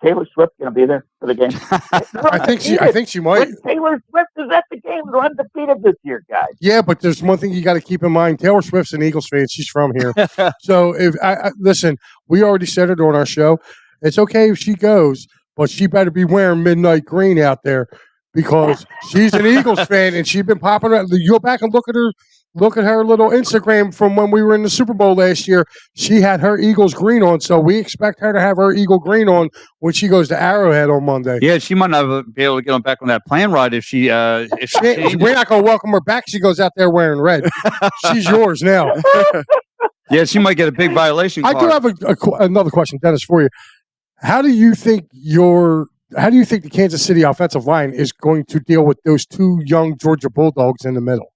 Taylor Swift going to be there for the game? I think she might. Taylor Swift is at the game. They're undefeated this year, guys. Yeah, but there's one thing you got to keep in mind. Taylor Swift's an Eagles fan. She's from here. So if listen, we already said it on our show. It's okay if she goes, but she better be wearing midnight green out there because she's an Eagles fan and she's been popping around. You go back and look at her little Instagram from when we were in the Super Bowl last year. She had her Eagles green on, so we expect her to have her Eagle green on when she goes to Arrowhead on Monday. Yeah, she might not be able to get back on that plane ride if she. We're not going to welcome her back. She goes out there wearing red. She's yours now. Yeah, she might get a big violation card. I do have another question, Dennis, for you. How do you think the Kansas City offensive line is going to deal with those two young Georgia Bulldogs in the middle?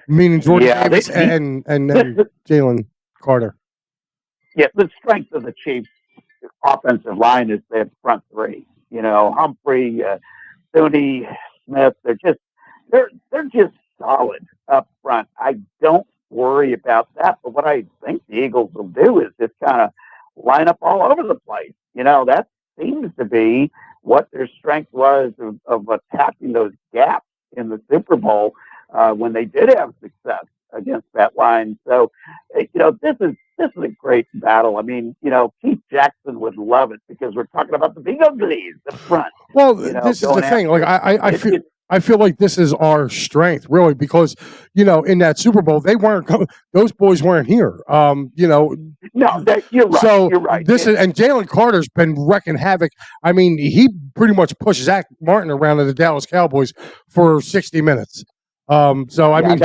Meaning Jordan Davis and Jalen Carter. Yeah, the strength of the Chiefs' offensive line is their front three. Humphrey, Thuney, Smith. They're just solid up front. I don't worry about that. But what I think the Eagles will do is just kind of line up all over the place. That seems to be what their strength was of attacking those gaps in the Super Bowl when they did have success against that line. So, this is a great battle. I mean, Keith Jackson would love it because we're talking about the big uglies up front. Well, this is the thing. Like I feel like this is our strength, really, because in that Super Bowl those boys weren't here. No, you're right. So you're right. And Jalen Carter's been wrecking havoc. I mean, he pretty much pushes Zach Martin around to the Dallas Cowboys for 60 minutes. I'm looking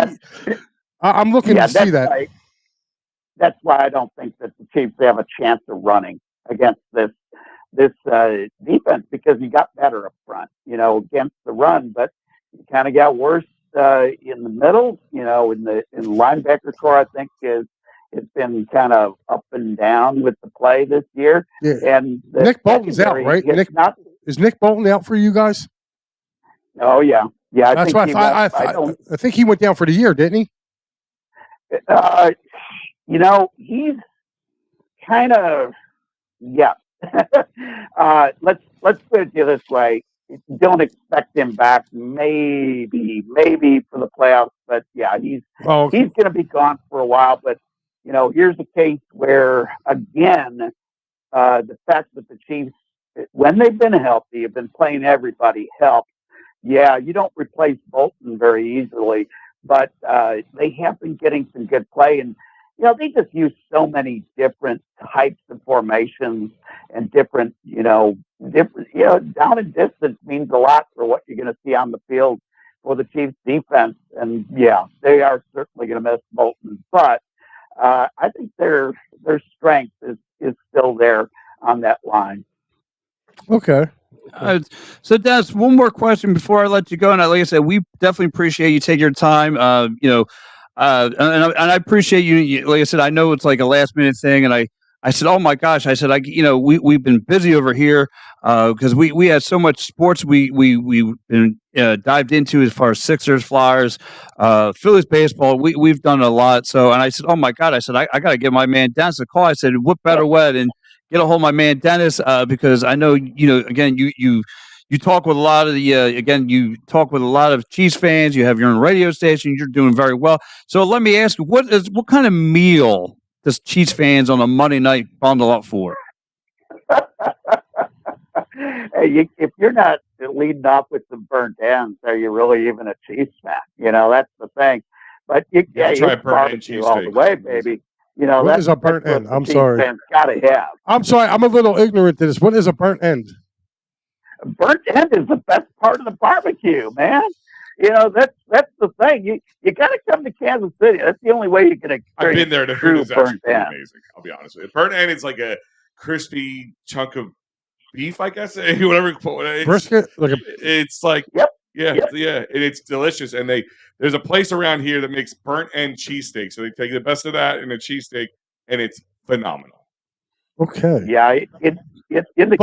to see that. Right. That's why I don't think that the Chiefs have a chance of running against this defense because you got better up front, against the run, but you kind of got worse in the middle, in the linebacker core. I think it's been kind of up and down with the play this year. Yeah. And Nick Bolton's out, right? Is Nick Bolton out for you guys? Oh yeah. Yeah, that's why I think he went down for the year, didn't he? He's kind of let's put it this way. Don't expect him back. Maybe for the playoffs, but yeah, he's going to be gone for a while. But here's a case where again the fact that the Chiefs, when they've been healthy, have been playing everybody help. Yeah, you don't replace Bolton very easily, but they have been getting some good play. And, they just use so many different types of formations and different, down and distance means a lot for what you're going to see on the field for the Chiefs defense. And yeah, they are certainly going to miss Bolton, but I think their strength is still there on that line. Okay. So, Dennis, one more question before I let you go. And like I said, we definitely appreciate you taking your time. And I appreciate you. Like I said, I know it's like a last minute thing, and I said, oh my gosh, I said, we've been busy over here because we had so much sports we've been dived into as far as Sixers, Flyers, Phillies baseball. We've done a lot. So, and I said, oh my God, I said, I got to give my man Dennis a call. I said, what better way than get a hold of my man Dennis because I know again you talk with a lot of you talk with a lot of Chiefs fans. You have your own radio station. You're doing very well. So let me ask you, what kind of meal does Chiefs fans on a Monday night bundle up for? Hey, if you're not leading off with some burnt ends, are you really even a Chiefs fan? That's the thing. But you try burnt end cheese all steak. the way, baby. What is a burnt end? I'm sorry. Fans gotta have. I'm sorry. I'm a little ignorant to this. What is a burnt end? Burnt end is the best part of the barbecue, man. That's the thing. You got to come to Kansas City. That's the only way you can experience. I've been there. True It's actually burnt end. amazing. I'll be honest with you. Burnt end is like a crispy chunk of beef, I guess. Whatever. Brisket. It's like Yep. Yeah, Yep. yeah, and it's delicious. And there's a place around here that makes burnt end cheesesteak. So they take the best of that and a cheesesteak, and it's phenomenal. Okay. Yeah, in the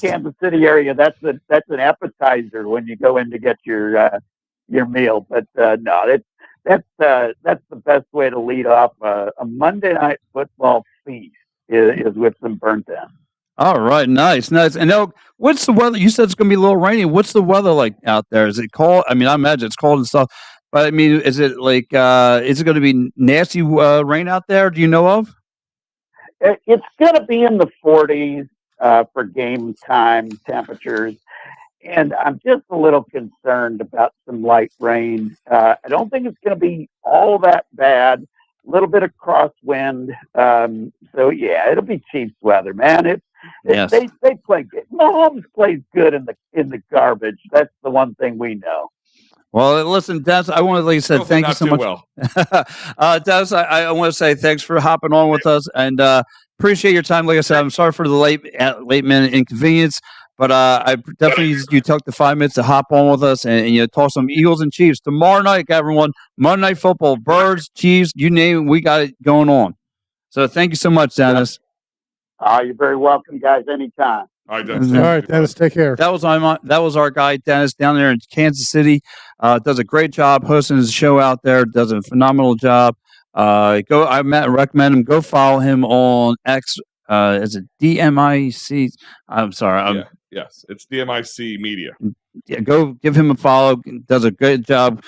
Kansas City area, that's an appetizer when you go in to get your meal. But no, that's the best way to lead off a Monday night football feast is with some burnt end. All right, nice. And now, what's the weather? You said it's going to be a little rainy. What's the weather like out there? Is it cold? I mean, I imagine it's cold and stuff. But I mean, is it like is it going to be nasty rain out there? Do you know of? It's going to be in the 40s for game time temperatures, and I'm just a little concerned about some light rain. I don't think it's going to be all that bad. A little bit of crosswind. So yeah, it'll be Chiefs weather, man. Yes. They play good. Mahomes plays good in the garbage. That's the one thing we know. Well, listen, Dennis, I want to, like I said, thank you so much. Well. Dennis, I want to say thanks for hopping on with us and appreciate your time. Like I said, I'm sorry for the late minute inconvenience, but I definitely you took the 5 minutes to hop on with us and talk some Eagles and Chiefs tomorrow night, everyone. Monday Night Football, Birds, Chiefs, you name it, we got it going on. So thank you so much, Dennis. You're very welcome, guys. Anytime. All right, Dennis. All right, Dennis, take care. That was our guy, Dennis, down there in Kansas City. Does a great job hosting his show out there. Does a phenomenal job. I recommend him. Go follow him on X. Is it DMIC? I'm sorry. Yes, it's DMIC Media. Yeah, go give him a follow. Does a great job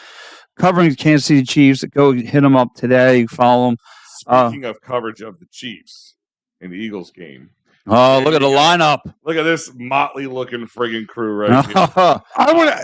covering the Kansas City Chiefs. Go hit him up today. Follow him. Speaking of coverage of the Chiefs in the Eagles game. Oh, look at the lineup. Look at this motley-looking friggin' crew right here.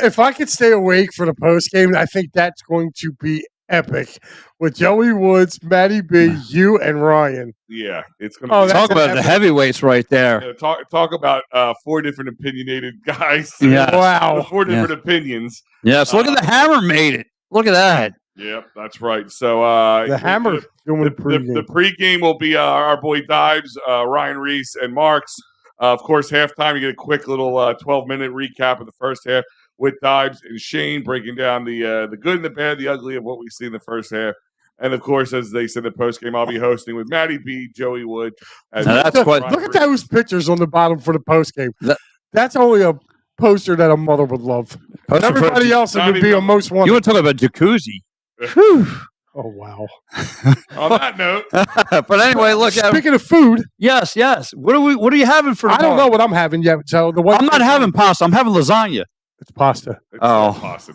If I could stay awake for the post game, I think that's going to be epic with Joey Woods, Matty B, you, and Ryan. Yeah, it's going to talk about the heavyweights right there. Talk about 4 different opinionated guys. Yeah. Wow. 4 different opinions. Yes, look at the Hammer made it. Look at that. Yep, that's right. So the Hammer doing the pregame. The pregame will be our boy Dives, Ryan Reese, and Marks. Of course, halftime you get a quick little 12-minute recap of the first half with Dives and Shane breaking down the good and the bad, the ugly of what we see in the first half. And of course, as they said in the postgame, I'll be hosting with Matty B, Joey Wood. Look at those pictures on the bottom for the postgame. That's only a poster that a mother would love. Everybody else would be a most wanted. You want to talk about jacuzzi? Whew. Oh, wow. On that note. But anyway, look. Speaking of food. Yes. What are you having for tomorrow? I don't know what I'm having yet. So I'm not having pasta. I'm having lasagna. It's pasta. It's pasta.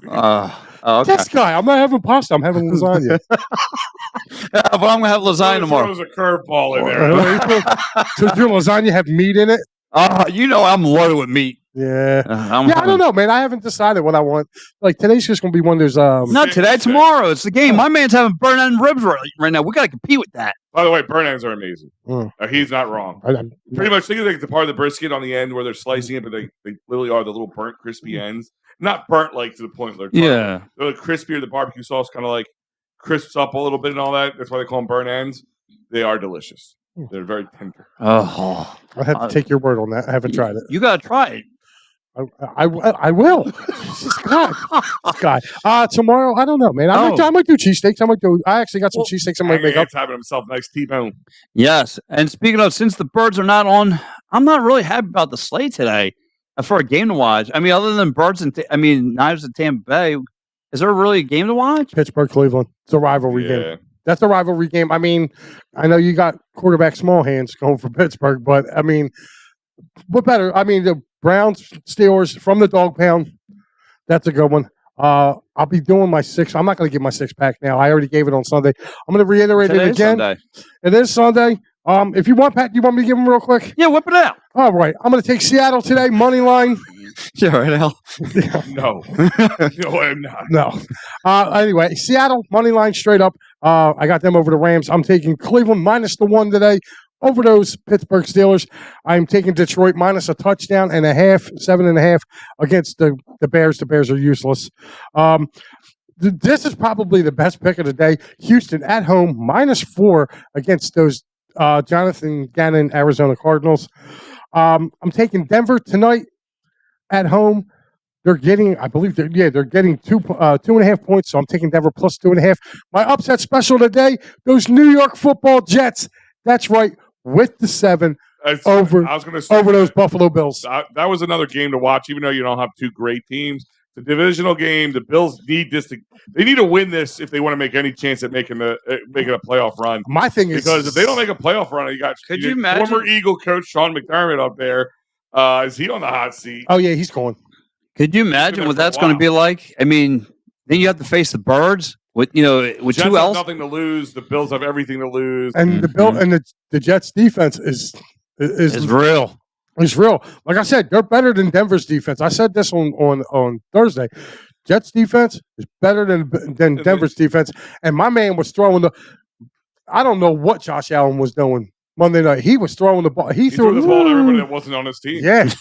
Okay. This guy, I'm not having pasta. I'm having lasagna. But I'm gonna have lasagna tomorrow. There's a curveball in there. So does your lasagna have meat in it? I'm loaded with meat. Yeah. I don't know, man. I haven't decided what I want. Like today's just gonna be one of those. Not today, tomorrow. It's the game. My man's having burnt end ribs right now. We gotta compete with that. By the way, burnt ends are amazing. He's not wrong. Pretty much think of like the part of the brisket on the end where they're slicing it, but they literally are the little burnt, crispy ends. Not burnt like to the point where they're like crispier. The barbecue sauce kind of like crisps up a little bit and all that. That's why they call them burnt ends. They are delicious. They're very tender. I'll have to take your word on that. I haven't tried it. You gotta try it. I will. God. Tomorrow, I don't know, man. I might do cheesesteaks. I actually got some cheesesteaks in my makeup. He's having himself a nice T-bone. Yes. And speaking of, since the Birds are not on, I'm not really happy about the slate today for a game to watch. I mean, other than Birds and Niners and Tampa Bay, is there really a game to watch? Pittsburgh, Cleveland. It's a rivalry game. That's a rivalry game. I mean, I know you got quarterback small hands going for Pittsburgh, but I mean, what better? I mean, the Browns, Steelers from the dog pound. That's a good one. I'll be doing my six. I'm not going to give my six-pack now. I already gave it on Sunday. I'm going to reiterate it again. Sunday. It is Sunday. If you want, Pat, you want me to give them real quick? Yeah, whip it out. All right. I'm going to take Seattle today, money line. Yeah, right now. No. No, I'm not. No. Anyway, Seattle, money line straight up. I got them over the Rams. I'm taking Cleveland -1 today. Over those Pittsburgh Steelers, I'm taking Detroit -a touchdown and a half, 7.5 against the Bears. The Bears are useless. This is probably the best pick of the day. Houston at home, -4 against those Jonathan Gannon Arizona Cardinals. I'm taking Denver tonight at home. They're getting, I believe, they're getting 2.5 points. So I'm taking Denver plus 2.5. My upset special today: those New York Football Jets. That's right. With the 7 over those Buffalo Bills. That was another game to watch, even though you don't have two great teams. The divisional game, the Bills need this. They need to win this if they want to make any chance at making a playoff run. My thing is, because if they don't make a playoff run, you got former Eagle coach Sean McDermott up there. Is he on the hot seat? Oh yeah, he's going. Could you imagine what that's going to be like? I mean, then you have to face the Birds. With Jets who else? Have nothing to lose. The Bills have everything to lose. And the Jets defense is real. It's real. Like I said, they're better than Denver's defense. I said this on Thursday. Jets defense is better than Denver's defense. And my man was throwing I don't know what Josh Allen was doing Monday night. He was throwing the ball. He threw the ball to everybody that wasn't on his team. Yeah.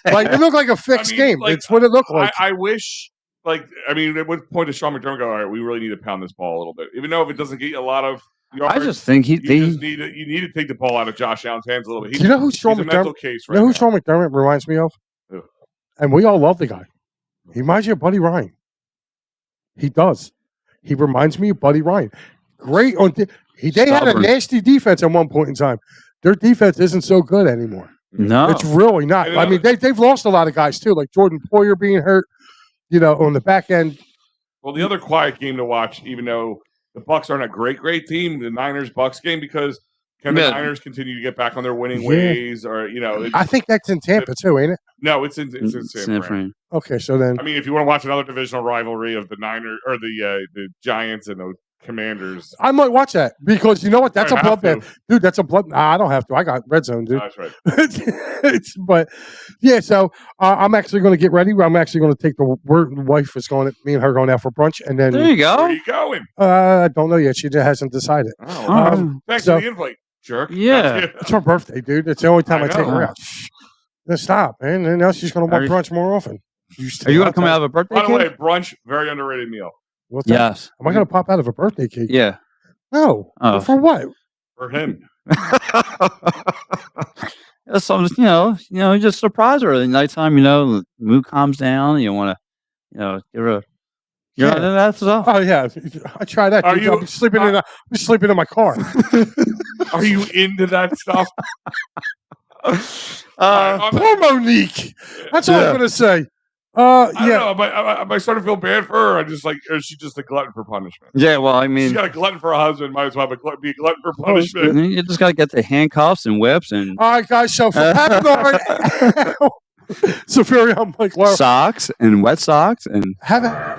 Like it looked like a fixed game. Like, it's what it looked like. I wish. At what point does Sean McDermott go, all right, we really need to pound this ball a little bit. Even though if it doesn't get you a lot of yards, I just think you need to take the ball out of Josh Allen's hands a little bit. Do you know who Sean McDermott reminds me of? Who? And we all love the guy. He reminds you of Buddy Ryan. He does. He reminds me of Buddy Ryan. Great on they had a nasty defense at one point in time. Their defense isn't so good anymore. No. It's really not. I mean, they've lost a lot of guys too, like Jordan Poyer being hurt. On the back end. Well, the other quiet game to watch, even though the Bucs aren't a great team, the Niners-Bucs game, because can the Niners continue to get back on their winning ways? Or I think that's in Tampa too, ain't it? No, it's in San Fran. Okay, so then. I mean, if you want to watch another divisional rivalry of the Niners or the Giants and the Commanders, I might watch that because you know what? That's a bloodbath, dude. That's a blood. Nah, I don't have to. I got Red Zone, dude. That's right. But yeah, so I'm actually going to get ready. I'm actually going to take the wife is going. Me and her going out for brunch, and then there you go. Where are you going? I don't know yet. She just hasn't decided. Thanks for the invite, jerk. Yeah, it's her birthday, dude. It's the only time I take her out. Then stop, man. And now she's going to want brunch more often. Are you going to come out of a birthday? By the way, brunch, very underrated meal. What's that? Yes. Am I going to pop out of a birthday cake? Yeah. No. Oh. For what? For him. So just surprise her at nighttime. The mood calms down. You want to, give her. That's all. Oh yeah, I try that. I'll be sleeping in my car. Are you into that stuff? Poor Monique. That's all I'm going to say. I don't know, but I start to feel bad for her. Is she just a glutton for punishment? Yeah, well, I mean, she's got a glutton for a husband. Might as well be a glutton for punishment. You just got to get the handcuffs and whips and. All right, guys. So for Pat Superior, I'm Mike Lauer. Socks and wet socks and Have a